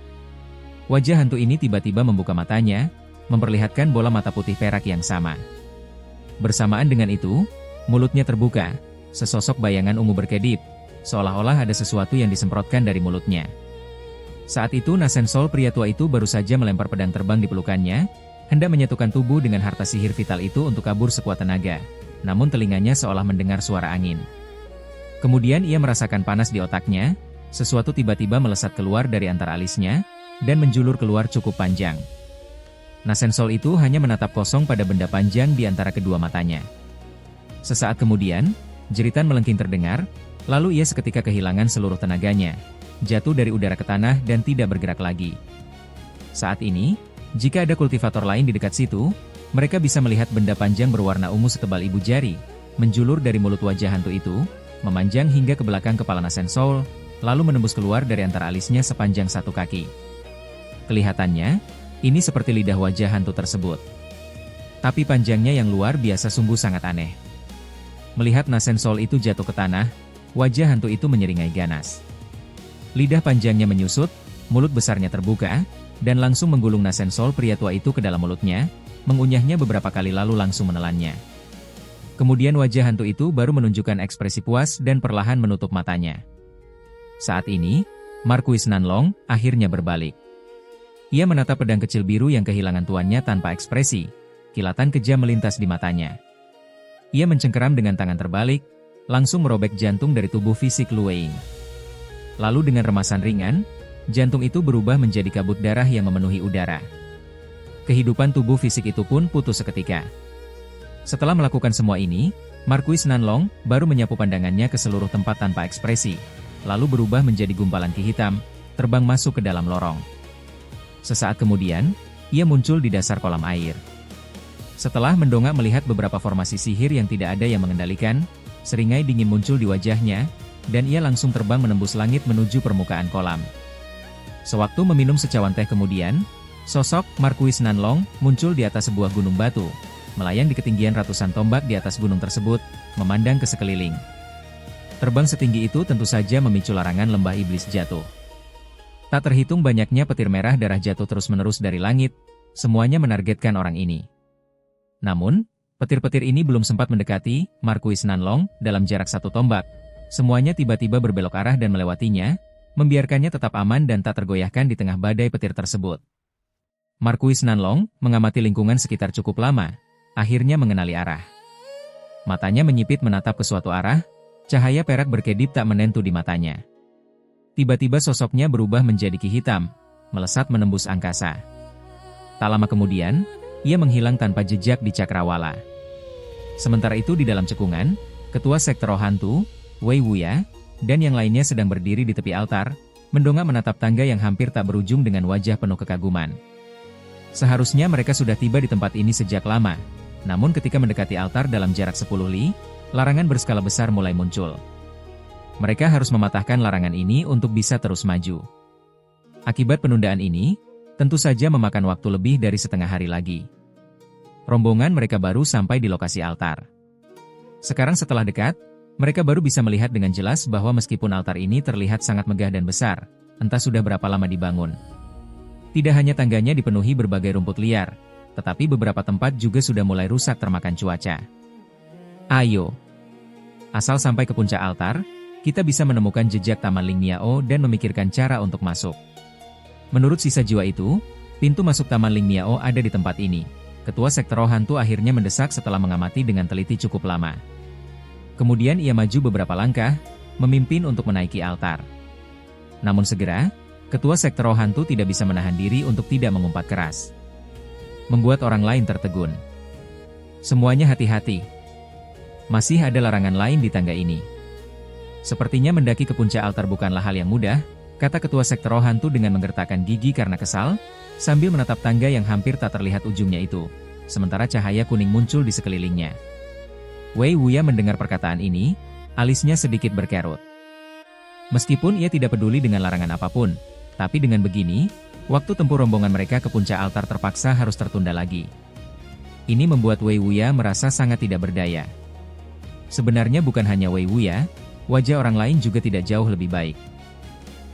Wajah hantu ini tiba-tiba membuka matanya, memperlihatkan bola mata putih perak yang sama. Bersamaan dengan itu, mulutnya terbuka, sesosok bayangan ungu berkedip, seolah-olah ada sesuatu yang disemprotkan dari mulutnya. Saat itu Nasensol pria tua itu baru saja melempar pedang terbang di pelukannya, hendak menyatukan tubuh dengan harta sihir vital itu untuk kabur sekuat tenaga, namun telinganya seolah mendengar suara angin. Kemudian ia merasakan panas di otaknya, sesuatu tiba-tiba melesat keluar dari antara alisnya, dan menjulur keluar cukup panjang. Nasensol itu hanya menatap kosong pada benda panjang di antara kedua matanya. Sesaat kemudian, jeritan melengking terdengar, lalu ia seketika kehilangan seluruh tenaganya, jatuh dari udara ke tanah dan tidak bergerak lagi. Saat ini, jika ada kultivator lain di dekat situ, mereka bisa melihat benda panjang berwarna ungu setebal ibu jari, menjulur dari mulut wajah hantu itu, memanjang hingga ke belakang kepala Nasensol, lalu menembus keluar dari antara alisnya sepanjang 1 kaki. Kelihatannya, ini seperti lidah wajah hantu tersebut. Tapi panjangnya yang luar biasa sungguh sangat aneh. Melihat Nasensol itu jatuh ke tanah, wajah hantu itu menyeringai ganas. Lidah panjangnya menyusut, mulut besarnya terbuka, dan langsung menggulung Nasensol pria tua itu ke dalam mulutnya, mengunyahnya beberapa kali lalu langsung menelannya. Kemudian wajah hantu itu baru menunjukkan ekspresi puas dan perlahan menutup matanya. Saat ini, Marquis Nanlong akhirnya berbalik. Ia menatap pedang kecil biru yang kehilangan tuannya tanpa ekspresi, kilatan kejam melintas di matanya. Ia mencengkeram dengan tangan terbalik, langsung merobek jantung dari tubuh fisik Lu Weiying. Lalu dengan remasan ringan, jantung itu berubah menjadi kabut darah yang memenuhi udara. Kehidupan tubuh fisik itu pun putus seketika. Setelah melakukan semua ini, Marquis Nanlong baru menyapu pandangannya ke seluruh tempat tanpa ekspresi, lalu berubah menjadi gumpalan ki hitam, terbang masuk ke dalam lorong. Sesaat kemudian, ia muncul di dasar kolam air. Setelah mendongak melihat beberapa formasi sihir yang tidak ada yang mengendalikan, seringai dingin muncul di wajahnya, dan ia langsung terbang menembus langit menuju permukaan kolam. Sewaktu meminum secawan teh kemudian, sosok Marquis Nanlong muncul di atas sebuah gunung batu, melayang di ketinggian ratusan tombak di atas gunung tersebut, memandang ke sekeliling. Terbang setinggi itu tentu saja memicu larangan lembah iblis jatuh. Tak terhitung banyaknya petir merah darah jatuh terus-menerus dari langit, semuanya menargetkan orang ini. Namun, petir-petir ini belum sempat mendekati Marquis Nanlong dalam jarak 1 tombak. Semuanya tiba-tiba berbelok arah dan melewatinya, membiarkannya tetap aman dan tak tergoyahkan di tengah badai petir tersebut. Marquis Nanlong mengamati lingkungan sekitar cukup lama, akhirnya mengenali arah. Matanya menyipit menatap ke suatu arah, cahaya perak berkedip tak menentu di matanya. Tiba-tiba sosoknya berubah menjadi ki hitam, melesat menembus angkasa. Tak lama kemudian, ia menghilang tanpa jejak di cakrawala. Sementara itu di dalam cekungan, ketua sekte roh hantu, Wei Wuya, dan yang lainnya sedang berdiri di tepi altar, mendongak menatap tangga yang hampir tak berujung dengan wajah penuh kekaguman. Seharusnya mereka sudah tiba di tempat ini sejak lama, namun ketika mendekati altar dalam jarak 10 li, larangan berskala besar mulai muncul. Mereka harus mematahkan larangan ini untuk bisa terus maju. Akibat penundaan ini, tentu saja memakan waktu lebih dari setengah hari lagi. Rombongan mereka baru sampai di lokasi altar. Sekarang setelah dekat, mereka baru bisa melihat dengan jelas bahwa meskipun altar ini terlihat sangat megah dan besar, entah sudah berapa lama dibangun. Tidak hanya tangganya dipenuhi berbagai rumput liar, tetapi beberapa tempat juga sudah mulai rusak termakan cuaca. Ayo! Asal sampai ke puncak altar, kita bisa menemukan jejak Taman Ling Miao dan memikirkan cara untuk masuk. Menurut sisa jiwa itu, pintu masuk Taman Ling Miao ada di tempat ini, Ketua sektor roh hantu akhirnya mendesak setelah mengamati dengan teliti cukup lama. Kemudian ia maju beberapa langkah, memimpin untuk menaiki altar. Namun segera, ketua sektor roh hantu tidak bisa menahan diri untuk tidak mengumpat keras. Membuat orang lain tertegun. Semuanya hati-hati. Masih ada larangan lain di tangga ini. Sepertinya mendaki ke puncak altar bukanlah hal yang mudah, kata ketua sektor roh hantu dengan menggertakkan gigi karena kesal, sambil menatap tangga yang hampir tak terlihat ujungnya itu, sementara cahaya kuning muncul di sekelilingnya. Wei Wuya mendengar perkataan ini, alisnya sedikit berkerut. Meskipun ia tidak peduli dengan larangan apapun, tapi dengan begini, waktu tempuh rombongan mereka ke puncak altar terpaksa harus tertunda lagi. Ini membuat Wei Wuya merasa sangat tidak berdaya. Sebenarnya bukan hanya Wei Wuya, wajah orang lain juga tidak jauh lebih baik.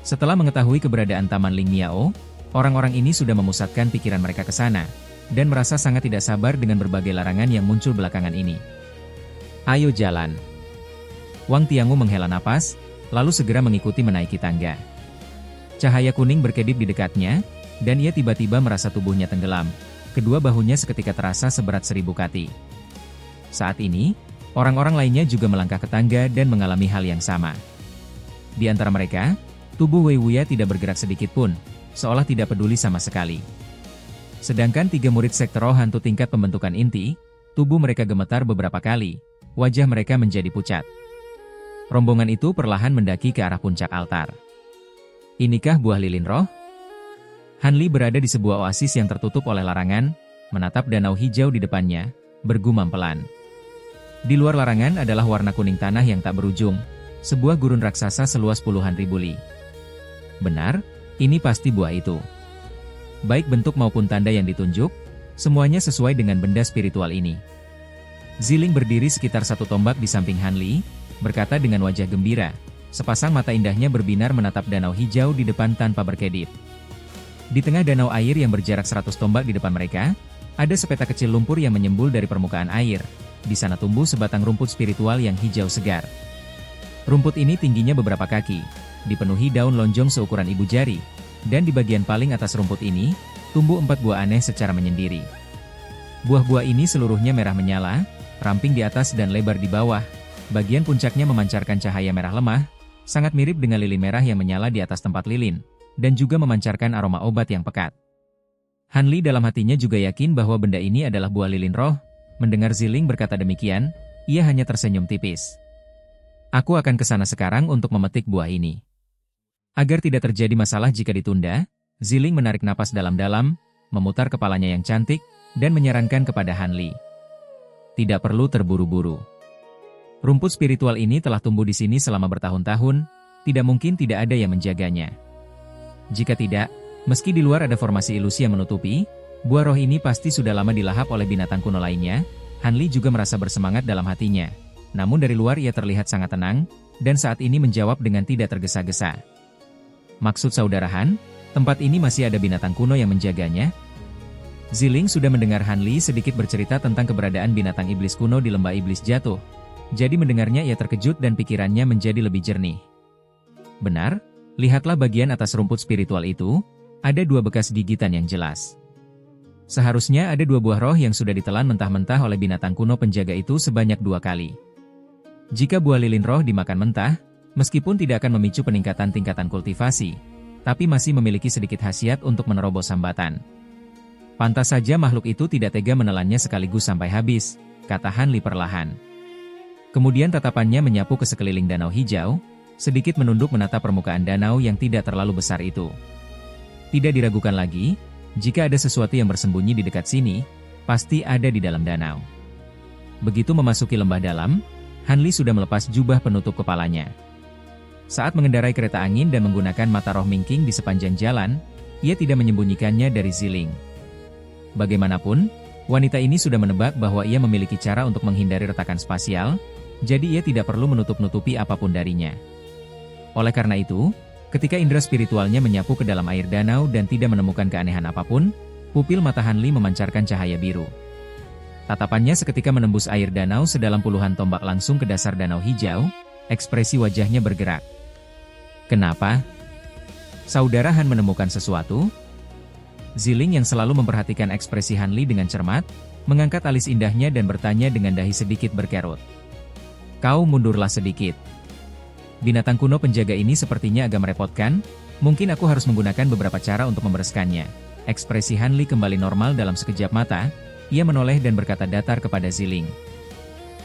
Setelah mengetahui keberadaan Taman Ling Miao, orang-orang ini sudah memusatkan pikiran mereka ke sana, dan merasa sangat tidak sabar dengan berbagai larangan yang muncul belakangan ini. Ayo jalan. Wang Tiangu menghela napas, lalu segera mengikuti menaiki tangga. Cahaya kuning berkedip di dekatnya, dan ia tiba-tiba merasa tubuhnya tenggelam. Kedua bahunya seketika terasa seberat 1000 kati. Saat ini, orang-orang lainnya juga melangkah ke tangga dan mengalami hal yang sama. Di antara mereka, tubuh Wei Wuya tidak bergerak sedikit pun, seolah tidak peduli sama sekali. Sedangkan 3 murid sektor roh hantu tingkat pembentukan inti, tubuh mereka gemetar beberapa kali, wajah mereka menjadi pucat. Rombongan itu perlahan mendaki ke arah puncak altar. Inikah buah lilin roh? Han Li berada di sebuah oasis yang tertutup oleh larangan, menatap danau hijau di depannya, bergumam pelan. Di luar larangan adalah warna kuning tanah yang tak berujung, sebuah gurun raksasa seluas puluhan ribu li. Benar, ini pasti buah itu. Baik bentuk maupun tanda yang ditunjuk, semuanya sesuai dengan benda spiritual ini. Ziling berdiri sekitar 1 tombak di samping Han Li, berkata dengan wajah gembira, sepasang mata indahnya berbinar menatap danau hijau di depan tanpa berkedip. Di tengah danau air yang berjarak 100 tombak di depan mereka, ada sepetak kecil lumpur yang menyembul dari permukaan air. Di sana tumbuh sebatang rumput spiritual yang hijau segar. Rumput ini tingginya beberapa kaki, dipenuhi daun lonjong seukuran ibu jari, dan di bagian paling atas rumput ini, tumbuh 4 buah aneh secara menyendiri. Buah-buah ini seluruhnya merah menyala, ramping di atas dan lebar di bawah. Bagian puncaknya memancarkan cahaya merah lemah, sangat mirip dengan lilin merah yang menyala di atas tempat lilin, dan juga memancarkan aroma obat yang pekat. Han Li dalam hatinya juga yakin bahwa benda ini adalah buah lilin roh. Mendengar Ziling berkata demikian, ia hanya tersenyum tipis. Aku akan ke sana sekarang untuk memetik buah ini. Agar tidak terjadi masalah jika ditunda, Ziling menarik napas dalam-dalam, memutar kepalanya yang cantik, dan menyarankan kepada Han Li. Tidak perlu terburu-buru. Rumput spiritual ini telah tumbuh di sini selama bertahun-tahun, tidak mungkin tidak ada yang menjaganya. Jika tidak, meski di luar ada formasi ilusi yang menutupi, buah roh ini pasti sudah lama dilahap oleh binatang kuno lainnya. Han Li juga merasa bersemangat dalam hatinya. Namun dari luar ia terlihat sangat tenang, dan saat ini menjawab dengan tidak tergesa-gesa. Maksud saudara Han, tempat ini masih ada binatang kuno yang menjaganya? Ziling sudah mendengar Han Li sedikit bercerita tentang keberadaan binatang iblis kuno di lembah iblis jatuh. Jadi mendengarnya ia terkejut dan pikirannya menjadi lebih jernih. Benar, lihatlah bagian atas rumput spiritual itu, ada 2 bekas gigitan yang jelas. Seharusnya ada 2 buah roh yang sudah ditelan mentah-mentah oleh binatang kuno penjaga itu sebanyak 2 kali. Jika buah lilin roh dimakan mentah, meskipun tidak akan memicu peningkatan tingkatan kultivasi, tapi masih memiliki sedikit khasiat untuk menerobos hambatan. Pantas saja makhluk itu tidak tega menelannya sekaligus sampai habis, kata Han Li perlahan. Kemudian tatapannya menyapu ke sekeliling danau hijau, sedikit menunduk menatap permukaan danau yang tidak terlalu besar itu. Tidak diragukan lagi, jika ada sesuatu yang bersembunyi di dekat sini, pasti ada di dalam danau. Begitu memasuki lembah dalam, Han Li sudah melepas jubah penutup kepalanya. Saat mengendarai kereta angin dan menggunakan mata roh Mingking di sepanjang jalan, ia tidak menyembunyikannya dari Ziling. Bagaimanapun, wanita ini sudah menebak bahwa ia memiliki cara untuk menghindari retakan spasial, jadi ia tidak perlu menutup-nutupi apapun darinya. Oleh karena itu, ketika indera spiritualnya menyapu ke dalam air danau dan tidak menemukan keanehan apapun, pupil mata Han Li memancarkan cahaya biru. Tatapannya seketika menembus air danau sedalam puluhan tombak langsung ke dasar danau hijau, ekspresi wajahnya bergerak. Kenapa? Saudara Han menemukan sesuatu? Ziling yang selalu memperhatikan ekspresi Hanli dengan cermat, mengangkat alis indahnya dan bertanya dengan dahi sedikit berkerut. Kau mundurlah sedikit. Binatang kuno penjaga ini sepertinya agak merepotkan, mungkin aku harus menggunakan beberapa cara untuk membereskannya. Ekspresi Hanli kembali normal dalam sekejap mata, ia menoleh dan berkata datar kepada Ziling.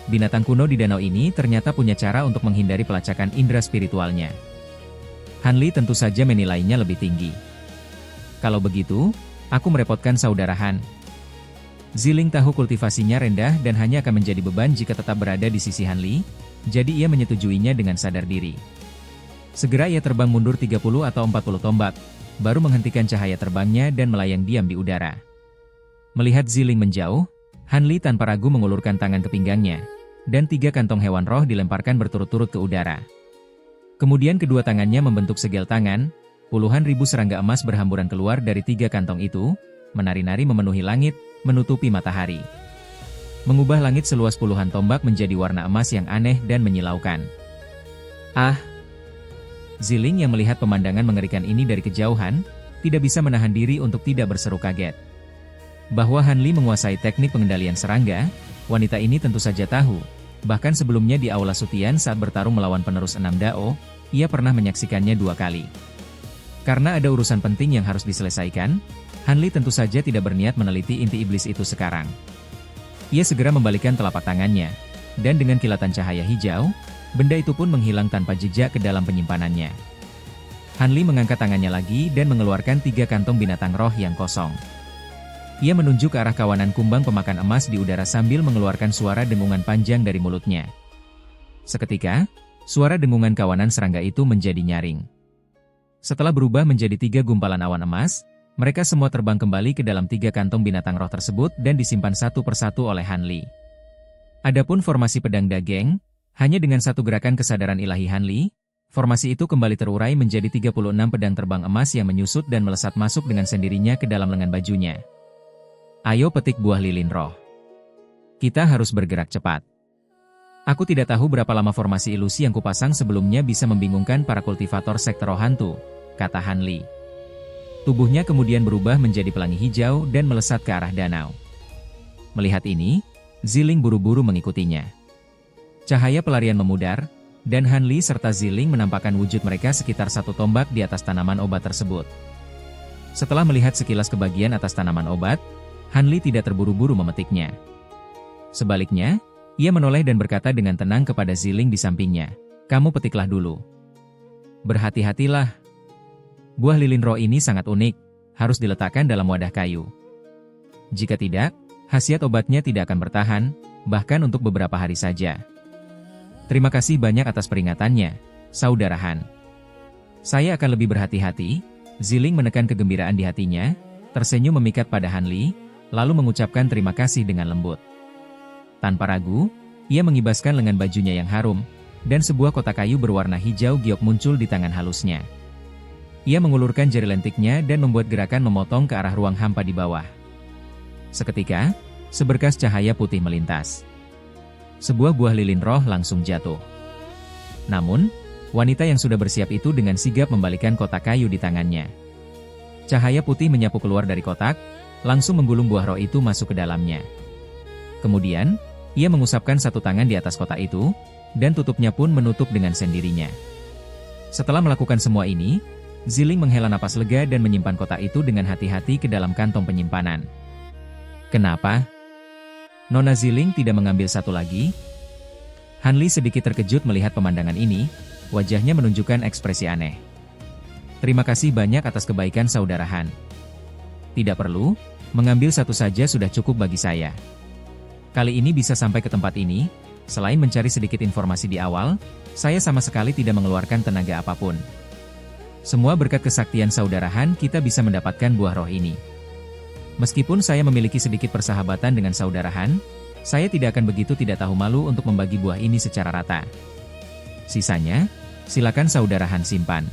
Binatang kuno di danau ini ternyata punya cara untuk menghindari pelacakan indera spiritualnya. Hanli tentu saja menilainya lebih tinggi. Kalau begitu, aku merepotkan saudara Han. Ziling tahu kultivasinya rendah dan hanya akan menjadi beban jika tetap berada di sisi Hanli, jadi ia menyetujuinya dengan sadar diri. Segera ia terbang mundur 30 atau 40 tombak, baru menghentikan cahaya terbangnya dan melayang diam di udara. Melihat Ziling menjauh, Hanli tanpa ragu mengulurkan tangan ke pinggangnya, dan 3 kantong hewan roh dilemparkan berturut-turut ke udara. Kemudian kedua tangannya membentuk segel tangan, puluhan ribu serangga emas berhamburan keluar dari 3 kantong itu, menari-nari memenuhi langit, menutupi matahari. Mengubah langit seluas puluhan tombak menjadi warna emas yang aneh dan menyilaukan. Ah! Ziling yang melihat pemandangan mengerikan ini dari kejauhan, tidak bisa menahan diri untuk tidak berseru kaget. Bahwa Hanli menguasai teknik pengendalian serangga, wanita ini tentu saja tahu. Bahkan sebelumnya di Aula Sutian saat bertarung melawan penerus 6 Dao, ia pernah menyaksikannya 2 kali. Karena ada urusan penting yang harus diselesaikan, Hanli tentu saja tidak berniat meneliti inti iblis itu sekarang. Ia segera membalikkan telapak tangannya, dan dengan kilatan cahaya hijau, benda itu pun menghilang tanpa jejak ke dalam penyimpanannya. Hanli mengangkat tangannya lagi dan mengeluarkan 3 kantong binatang roh yang kosong. Ia menunjuk ke arah kawanan kumbang pemakan emas di udara sambil mengeluarkan suara dengungan panjang dari mulutnya. Seketika, suara dengungan kawanan serangga itu menjadi nyaring. Setelah berubah menjadi 3 gumpalan awan emas, mereka semua terbang kembali ke dalam 3 kantong binatang roh tersebut dan disimpan satu persatu oleh Hanli. Adapun formasi pedang dageng, hanya dengan satu gerakan kesadaran ilahi Hanli, formasi itu kembali terurai menjadi 36 pedang terbang emas yang menyusut dan melesat masuk dengan sendirinya ke dalam lengan bajunya. Ayo petik buah lilin roh. Kita harus bergerak cepat. Aku tidak tahu berapa lama formasi ilusi yang kupasang sebelumnya bisa membingungkan para kultivator sekte roh hantu, kata Hanli. Tubuhnya kemudian berubah menjadi pelangi hijau dan melesat ke arah danau. Melihat ini, Ziling buru-buru mengikutinya. Cahaya pelarian memudar, dan Hanli serta Ziling menampakkan wujud mereka sekitar 1 tombak di atas tanaman obat tersebut. Setelah melihat sekilas ke bagian atas tanaman obat, Hanli tidak terburu-buru memetiknya. Sebaliknya, ia menoleh dan berkata dengan tenang kepada Ziling di sampingnya, "Kamu petiklah dulu. Berhati-hatilah. Buah lilin roh ini sangat unik, harus diletakkan dalam wadah kayu. Jika tidak, khasiat obatnya tidak akan bertahan, bahkan untuk beberapa hari saja." Terima kasih banyak atas peringatannya, Saudara Han. Saya akan lebih berhati-hati. Ziling menekan kegembiraan di hatinya, tersenyum memikat pada Hanli, lalu mengucapkan terima kasih dengan lembut. Tanpa ragu, ia mengibaskan lengan bajunya yang harum, dan sebuah kotak kayu berwarna hijau giok muncul di tangan halusnya. Ia mengulurkan jari lentiknya dan membuat gerakan memotong ke arah ruang hampa di bawah. Seketika, seberkas cahaya putih melintas. Sebuah buah lilin roh langsung jatuh. Namun, wanita yang sudah bersiap itu dengan sigap membalikan kotak kayu di tangannya. Cahaya putih menyapu keluar dari kotak, langsung menggulung buah roh itu masuk ke dalamnya. Kemudian, ia mengusapkan satu tangan di atas kotak itu, dan tutupnya pun menutup dengan sendirinya. Setelah melakukan semua ini, Ziling menghela napas lega dan menyimpan kotak itu dengan hati-hati ke dalam kantong penyimpanan. Kenapa? Nona Ziling tidak mengambil satu lagi? Hanli sedikit terkejut melihat pemandangan ini, wajahnya menunjukkan ekspresi aneh. Terima kasih banyak atas kebaikan Saudara Han. Tidak perlu, mengambil satu saja sudah cukup bagi saya. Kali ini bisa sampai ke tempat ini, selain mencari sedikit informasi di awal, saya sama sekali tidak mengeluarkan tenaga apapun. Semua berkat kesaktian Saudara Han kita bisa mendapatkan buah roh ini. Meskipun saya memiliki sedikit persahabatan dengan Saudara Han, saya tidak akan begitu tidak tahu malu untuk membagi buah ini secara rata. Sisanya, silakan Saudara Han simpan.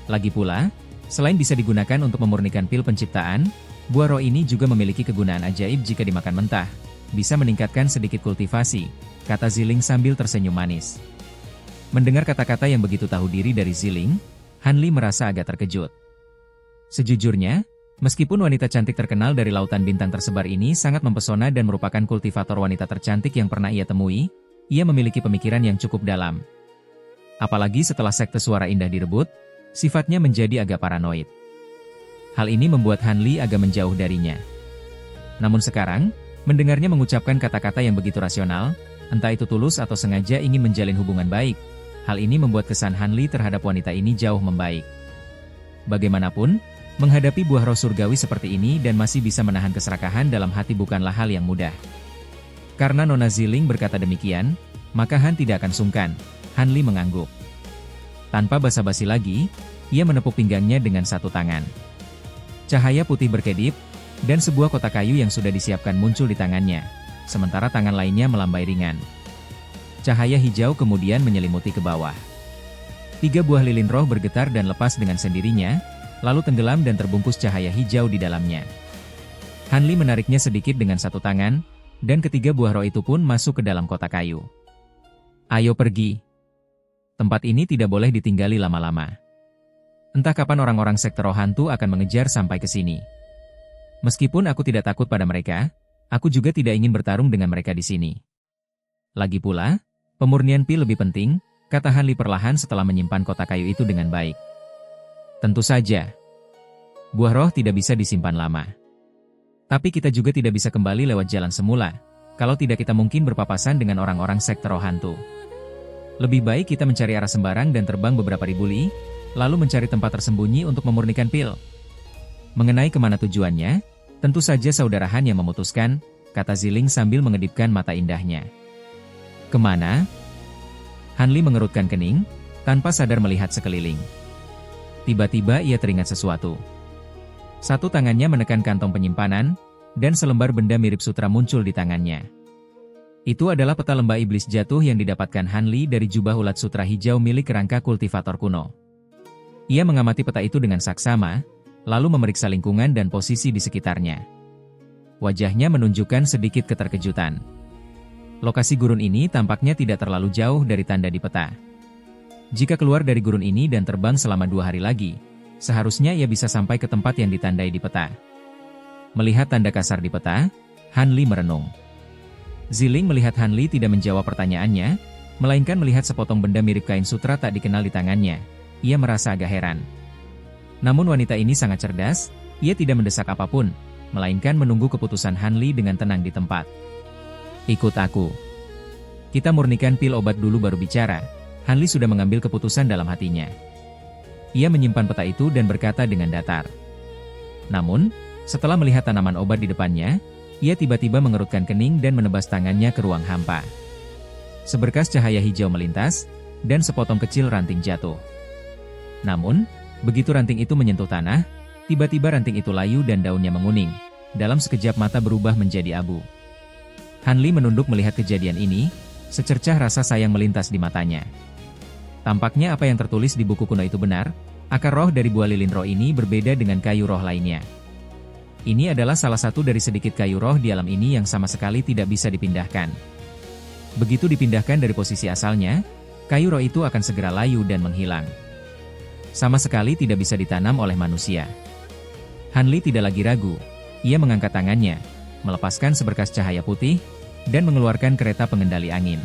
Lagi pula, selain bisa digunakan untuk memurnikan pil penciptaan, buah roh ini juga memiliki kegunaan ajaib jika dimakan mentah, bisa meningkatkan sedikit kultivasi, kata Ziling sambil tersenyum manis. Mendengar kata-kata yang begitu tahu diri dari Ziling, Hanli merasa agak terkejut. Sejujurnya, Meskipun wanita cantik terkenal dari lautan bintang tersebar ini sangat mempesona dan merupakan kultivator wanita tercantik yang pernah ia temui, ia memiliki pemikiran yang cukup dalam. Apalagi setelah sekte suara indah direbut, sifatnya menjadi agak paranoid. Hal ini membuat Han Li agak menjauh darinya. Namun sekarang, mendengarnya mengucapkan kata-kata yang begitu rasional, entah itu tulus atau sengaja ingin menjalin hubungan baik, hal ini membuat kesan Han Li terhadap wanita ini jauh membaik. Bagaimanapun, menghadapi buah roh surgawi seperti ini dan masih bisa menahan keserakahan dalam hati bukanlah hal yang mudah. Karena Nona Ziling berkata demikian, maka Han tidak akan sungkan. Han Li mengangguk. Tanpa basa-basi lagi, ia menepuk pinggangnya dengan satu tangan. Cahaya putih berkedip, dan sebuah kotak kayu yang sudah disiapkan muncul di tangannya, sementara tangan lainnya melambai ringan. Cahaya hijau kemudian menyelimuti ke bawah. 3 buah lilin roh bergetar dan lepas dengan sendirinya, lalu tenggelam dan terbungkus cahaya hijau di dalamnya. Han Li menariknya sedikit dengan satu tangan, dan ketiga buah roh itu pun masuk ke dalam kotak kayu. Ayo pergi. Tempat ini tidak boleh ditinggali lama-lama. Entah kapan orang-orang sekte roh hantu akan mengejar sampai ke sini. Meskipun aku tidak takut pada mereka, aku juga tidak ingin bertarung dengan mereka di sini. Lagi pula, pemurnian pil lebih penting, kata Han Li perlahan setelah menyimpan kotak kayu itu dengan baik. Tentu saja, buah roh tidak bisa disimpan lama. Tapi kita juga tidak bisa kembali lewat jalan semula, kalau tidak kita mungkin berpapasan dengan orang-orang sekte roh hantu. Lebih baik kita mencari arah sembarang dan terbang beberapa ribu li, lalu mencari tempat tersembunyi untuk memurnikan pil. Mengenai kemana tujuannya, tentu saja saudara Han yang memutuskan, kata Ziling sambil mengedipkan mata indahnya. Kemana? Han Li mengerutkan kening, tanpa sadar melihat sekeliling. Tiba-tiba ia teringat sesuatu. Satu tangannya menekan kantong penyimpanan, dan selembar benda mirip sutra muncul di tangannya. Itu adalah peta lembah iblis jatuh yang didapatkan Han Li dari jubah ulat sutra hijau milik kerangka kultivator kuno. Ia mengamati peta itu dengan saksama, lalu memeriksa lingkungan dan posisi di sekitarnya. Wajahnya menunjukkan sedikit keterkejutan. Lokasi gurun ini tampaknya tidak terlalu jauh dari tanda di peta. Jika keluar dari gurun ini dan terbang selama 2 hari lagi, seharusnya ia bisa sampai ke tempat yang ditandai di peta. Melihat tanda kasar di peta, Han Li merenung. Ziling melihat Han Li tidak menjawab pertanyaannya, melainkan melihat sepotong benda mirip kain sutra tak dikenal di tangannya. Ia merasa agak heran. Namun wanita ini sangat cerdas, ia tidak mendesak apapun, melainkan menunggu keputusan Han Li dengan tenang di tempat. Ikut aku. Kita murnikan pil obat dulu baru bicara. Han Li sudah mengambil keputusan dalam hatinya. Ia menyimpan peta itu dan berkata dengan datar. Namun, setelah melihat tanaman obat di depannya, ia tiba-tiba mengerutkan kening dan menebas tangannya ke ruang hampa. Seberkas cahaya hijau melintas, dan sepotong kecil ranting jatuh. Namun, begitu ranting itu menyentuh tanah, tiba-tiba ranting itu layu dan daunnya menguning. Dalam sekejap mata berubah menjadi abu. Han Li menunduk melihat kejadian ini, secercah rasa sayang melintas di matanya. Tampaknya apa yang tertulis di buku kuno itu benar, akar roh dari buah lilin roh ini berbeda dengan kayu roh lainnya. Ini adalah salah satu dari sedikit kayu roh di alam ini yang sama sekali tidak bisa dipindahkan. Begitu dipindahkan dari posisi asalnya, kayu roh itu akan segera layu dan menghilang. Sama sekali tidak bisa ditanam oleh manusia. Han Li tidak lagi ragu, ia mengangkat tangannya, melepaskan seberkas cahaya putih, dan mengeluarkan kereta pengendali angin.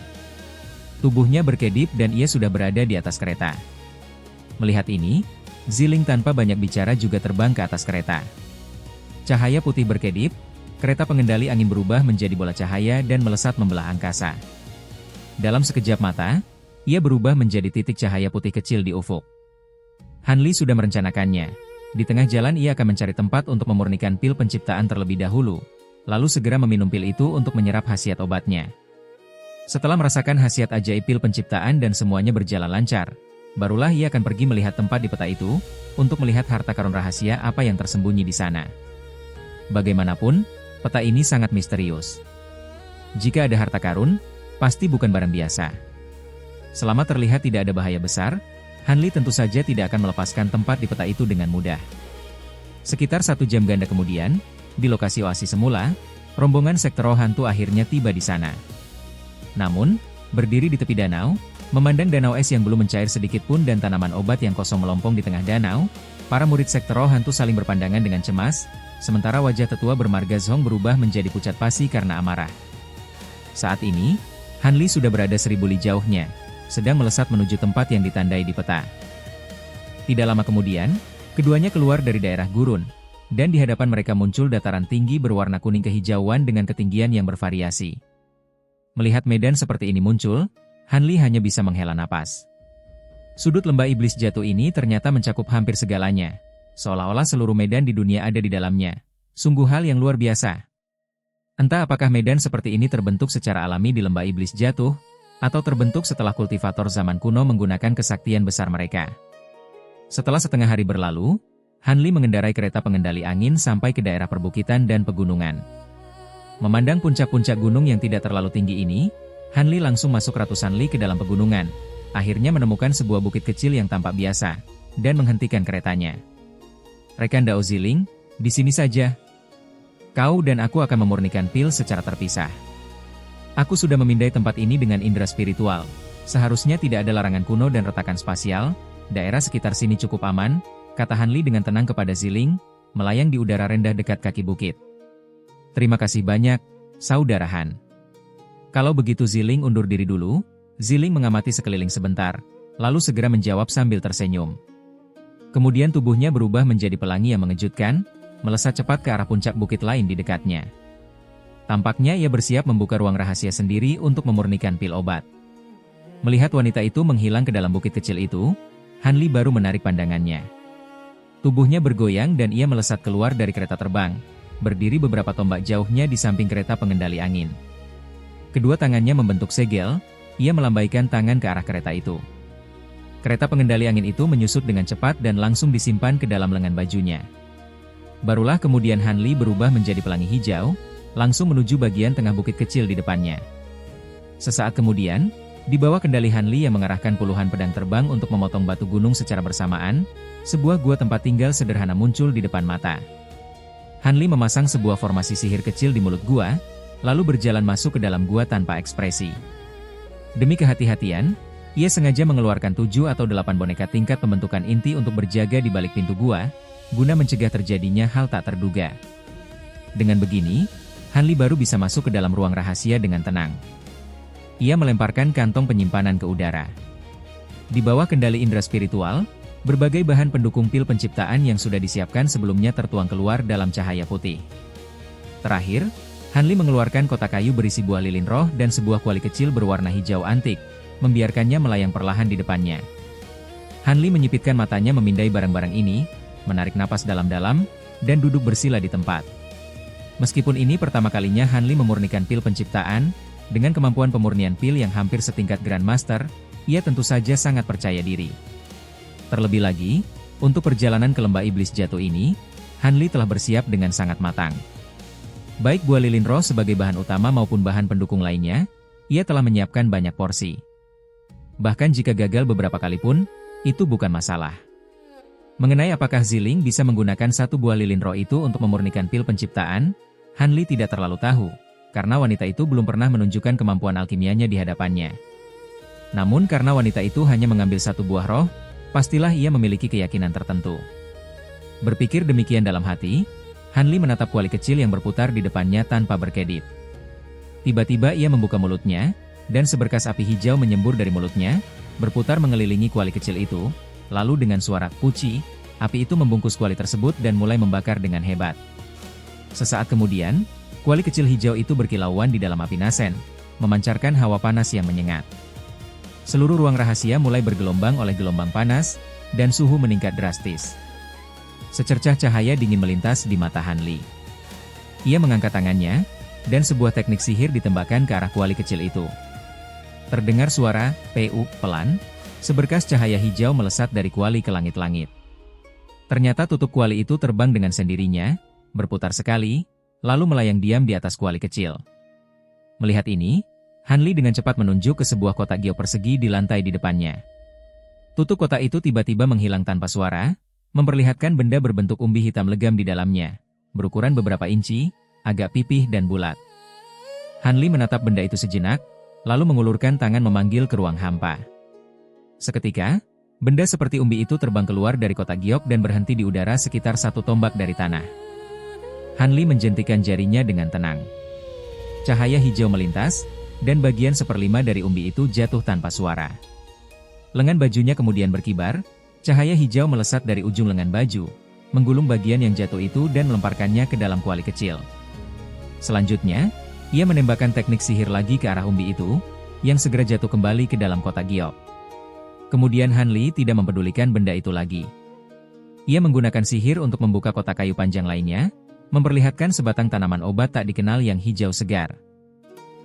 Tubuhnya berkedip dan ia sudah berada di atas kereta. Melihat ini, Ziling tanpa banyak bicara juga terbang ke atas kereta. Cahaya putih berkedip, kereta pengendali angin berubah menjadi bola cahaya dan melesat membelah angkasa. Dalam sekejap mata, ia berubah menjadi titik cahaya putih kecil di ufuk. Han Li sudah merencanakannya. Di tengah jalan ia akan mencari tempat untuk memurnikan pil penciptaan terlebih dahulu, lalu segera meminum pil itu untuk menyerap khasiat obatnya. Setelah merasakan khasiat ajaib pil penciptaan dan semuanya berjalan lancar, barulah ia akan pergi melihat tempat di peta itu, untuk melihat harta karun rahasia apa yang tersembunyi di sana. Bagaimanapun, peta ini sangat misterius. Jika ada harta karun, pasti bukan barang biasa. Selama terlihat tidak ada bahaya besar, Han Li tentu saja tidak akan melepaskan tempat di peta itu dengan mudah. Sekitar 1 jam ganda kemudian, di lokasi oasis semula, rombongan sekte roh hantu akhirnya tiba di sana. Namun, berdiri di tepi danau, memandang danau es yang belum mencair sedikit pun dan tanaman obat yang kosong melompong di tengah danau, Para murid sekte roh hantu saling berpandangan dengan cemas, sementara wajah tetua bermarga Zhong berubah menjadi pucat pasi karena amarah. Saat ini, Han Li sudah berada 1000 li jauhnya, sedang melesat menuju tempat yang ditandai di peta. Tidak lama kemudian, keduanya keluar dari daerah gurun, dan di hadapan mereka muncul dataran tinggi berwarna kuning kehijauan dengan ketinggian yang bervariasi. Melihat medan seperti ini muncul, Han Li hanya bisa menghela napas. Sudut lembah iblis jatuh ini ternyata mencakup hampir segalanya, seolah-olah seluruh medan di dunia ada di dalamnya. Sungguh hal yang luar biasa. Entah apakah medan seperti ini terbentuk secara alami di lembah iblis jatuh, atau terbentuk setelah kultivator zaman kuno menggunakan kesaktian besar mereka. Setelah setengah hari berlalu, Han Li mengendarai kereta pengendali angin sampai ke daerah perbukitan dan pegunungan. Memandang puncak-puncak gunung yang tidak terlalu tinggi ini, Han Li langsung masuk ratusan li ke dalam pegunungan, akhirnya menemukan sebuah bukit kecil yang tampak biasa, dan menghentikan keretanya. "Rekan Dao Ziling, di sini saja. Kau dan aku akan memurnikan pil secara terpisah. Aku sudah memindai tempat ini dengan indera spiritual. Seharusnya tidak ada larangan kuno dan retakan spasial, daerah sekitar sini cukup aman," kata Han Li dengan tenang kepada Ziling, melayang di udara rendah dekat kaki bukit. "Terima kasih banyak, Saudara Han." Kalau begitu Ziling undur diri dulu. Ziling mengamati sekeliling sebentar, lalu segera menjawab sambil tersenyum. Kemudian tubuhnya berubah menjadi pelangi yang mengejutkan, melesat cepat ke arah puncak bukit lain di dekatnya. Tampaknya ia bersiap membuka ruang rahasia sendiri untuk memurnikan pil obat. Melihat wanita itu menghilang ke dalam bukit kecil itu, Han Li baru menarik pandangannya. Tubuhnya bergoyang dan ia melesat keluar dari kereta terbang, berdiri beberapa tombak jauhnya di samping kereta pengendali angin. Kedua tangannya membentuk segel, ia melambaikan tangan ke arah kereta itu. Kereta pengendali angin itu menyusut dengan cepat dan langsung disimpan ke dalam lengan bajunya. Barulah kemudian Han Li berubah menjadi pelangi hijau, langsung menuju bagian tengah bukit kecil di depannya. Sesaat kemudian, di bawah kendali Han Li yang mengarahkan puluhan pedang terbang untuk memotong batu gunung secara bersamaan, sebuah gua tempat tinggal sederhana muncul di depan mata. Han Li memasang sebuah formasi sihir kecil di mulut gua, lalu berjalan masuk ke dalam gua tanpa ekspresi. Demi kehati-hatian, ia sengaja mengeluarkan 7 atau 8 boneka tingkat pembentukan inti untuk berjaga di balik pintu gua, guna mencegah terjadinya hal tak terduga. Dengan begini, Han Li baru bisa masuk ke dalam ruang rahasia dengan tenang. Ia melemparkan kantong penyimpanan ke udara. Di bawah kendali indera spiritual, berbagai bahan pendukung pil penciptaan yang sudah disiapkan sebelumnya tertuang keluar dalam cahaya putih. Terakhir, Han Li mengeluarkan kotak kayu berisi buah lilin roh dan sebuah kuali kecil berwarna hijau antik, membiarkannya melayang perlahan di depannya. Han Li menyipitkan matanya memindai barang-barang ini, menarik napas dalam-dalam, dan duduk bersila di tempat. Meskipun ini pertama kalinya Han Li memurnikan pil penciptaan, dengan kemampuan pemurnian pil yang hampir setingkat Grandmaster, ia tentu saja sangat percaya diri. Terlebih lagi, untuk perjalanan ke lembah iblis jatuh ini, Han Li telah bersiap dengan sangat matang. Baik buah lilin roh sebagai bahan utama maupun bahan pendukung lainnya, ia telah menyiapkan banyak porsi. Bahkan jika gagal beberapa kali pun, itu bukan masalah. Mengenai apakah Ziling bisa menggunakan satu buah lilin roh itu untuk memurnikan pil penciptaan, Han Li tidak terlalu tahu, karena wanita itu belum pernah menunjukkan kemampuan alkimianya di hadapannya. Namun karena wanita itu hanya mengambil satu buah roh, pastilah ia memiliki keyakinan tertentu. Berpikir demikian dalam hati, Han Li menatap kuali kecil yang berputar di depannya tanpa berkedip. Tiba-tiba ia membuka mulutnya, dan seberkas api hijau menyembur dari mulutnya, berputar mengelilingi kuali kecil itu, lalu dengan suara "puci", api itu membungkus kuali tersebut dan mulai membakar dengan hebat. Sesaat kemudian, kuali kecil hijau itu berkilauan di dalam api nasen, memancarkan hawa panas yang menyengat. Seluruh ruang rahasia mulai bergelombang oleh gelombang panas, dan suhu meningkat drastis. Secercah cahaya dingin melintas di mata Han Li. Ia mengangkat tangannya, dan sebuah teknik sihir ditembakkan ke arah kuali kecil itu. Terdengar suara "pu" pelan, seberkas cahaya hijau melesat dari kuali ke langit-langit. Ternyata tutup kuali itu terbang dengan sendirinya, berputar sekali, lalu melayang diam di atas kuali kecil. Melihat ini, Han Li dengan cepat menunjuk ke sebuah kotak gio persegi di lantai di depannya. Tutup kotak itu tiba-tiba menghilang tanpa suara, memperlihatkan benda berbentuk umbi hitam legam di dalamnya, berukuran beberapa inci, agak pipih dan bulat. Han Li menatap benda itu sejenak, lalu mengulurkan tangan memanggil ke ruang hampa. Seketika, Benda seperti umbi itu terbang keluar dari kotak giok dan berhenti di udara sekitar 1 tombak dari tanah. Hanli menjentikan jarinya dengan tenang. Cahaya hijau melintas, dan bagian 1/5 dari umbi itu jatuh tanpa suara. Lengan bajunya kemudian berkibar, cahaya hijau melesat dari ujung lengan baju, menggulung bagian yang jatuh itu dan melemparkannya ke dalam kuali kecil. Selanjutnya, ia menembakkan teknik sihir lagi ke arah umbi itu, yang segera jatuh kembali ke dalam kotak giok. Kemudian Hanli tidak mempedulikan benda itu lagi. Ia menggunakan sihir untuk membuka kotak kayu panjang lainnya, memperlihatkan sebatang tanaman obat tak dikenal yang hijau segar.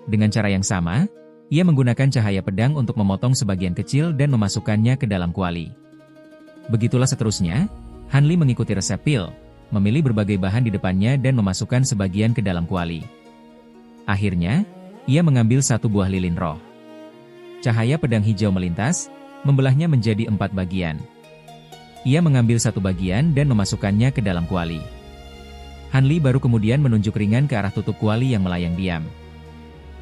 Dengan cara yang sama, ia menggunakan cahaya pedang untuk memotong sebagian kecil dan memasukkannya ke dalam kuali. Begitulah seterusnya, Hanli mengikuti resep pil, memilih berbagai bahan di depannya dan memasukkan sebagian ke dalam kuali. Akhirnya, ia mengambil 1 buah lilin roh. Cahaya pedang hijau melintas, membelahnya menjadi 4 bagian. Ia mengambil 1 bagian dan memasukkannya ke dalam kuali. Hanli baru kemudian menunjuk ringan ke arah tutup kuali yang melayang diam.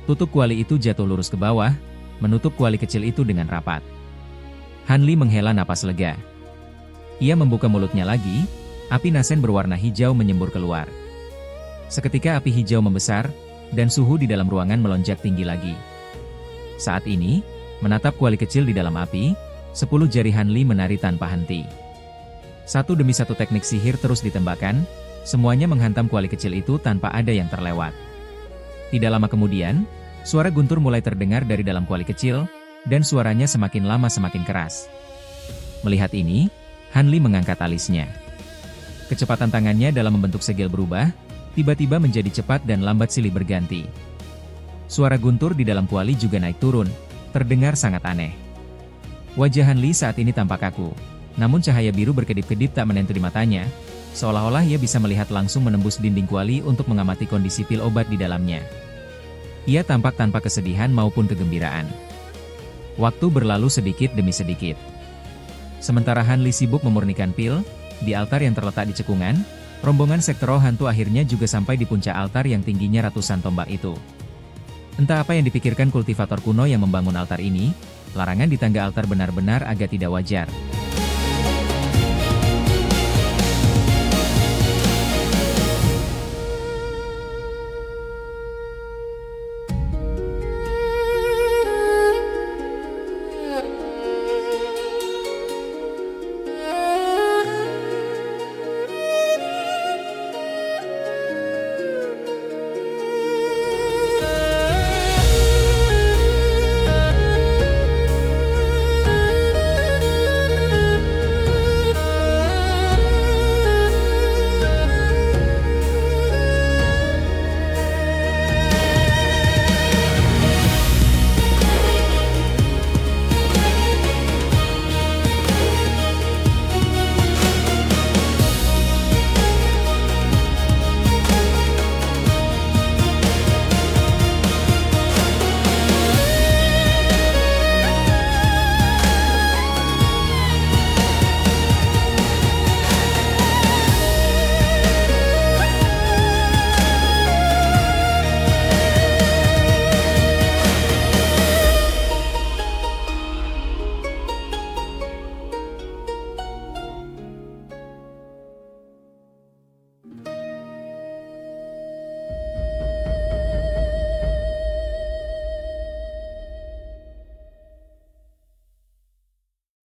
Tutup kuali itu jatuh lurus ke bawah, menutup kuali kecil itu dengan rapat. Hanli menghela napas lega. Ia membuka mulutnya lagi, api nasen berwarna hijau menyembur keluar. Seketika api hijau membesar, dan suhu di dalam ruangan melonjak tinggi lagi. Saat ini, menatap kuali kecil di dalam api, 10 jari Hanli menari tanpa henti. 1 demi 1 teknik sihir terus ditembakkan, semuanya menghantam kuali kecil itu tanpa ada yang terlewat. Tidak lama kemudian, suara guntur mulai terdengar dari dalam kuali kecil, dan suaranya semakin lama semakin keras. Melihat ini, Hanli mengangkat alisnya. Kecepatan tangannya dalam membentuk segel berubah, tiba-tiba menjadi cepat dan lambat silih berganti. Suara guntur di dalam kuali juga naik turun, terdengar sangat aneh. Wajah Hanli saat ini tampak kaku, namun cahaya biru berkedip-kedip tak menentu di matanya, seolah-olah ia bisa melihat langsung menembus dinding kuali untuk mengamati kondisi pil obat di dalamnya. Ia tampak tanpa kesedihan maupun kegembiraan. Waktu berlalu sedikit demi sedikit. Sementara Hanli sibuk memurnikan pil, di altar yang terletak di cekungan, rombongan sekte roh hantu akhirnya juga sampai di puncak altar yang tingginya ratusan tombak itu. Entah apa yang dipikirkan kultivator kuno yang membangun altar ini, larangan di tangga altar benar-benar agak tidak wajar.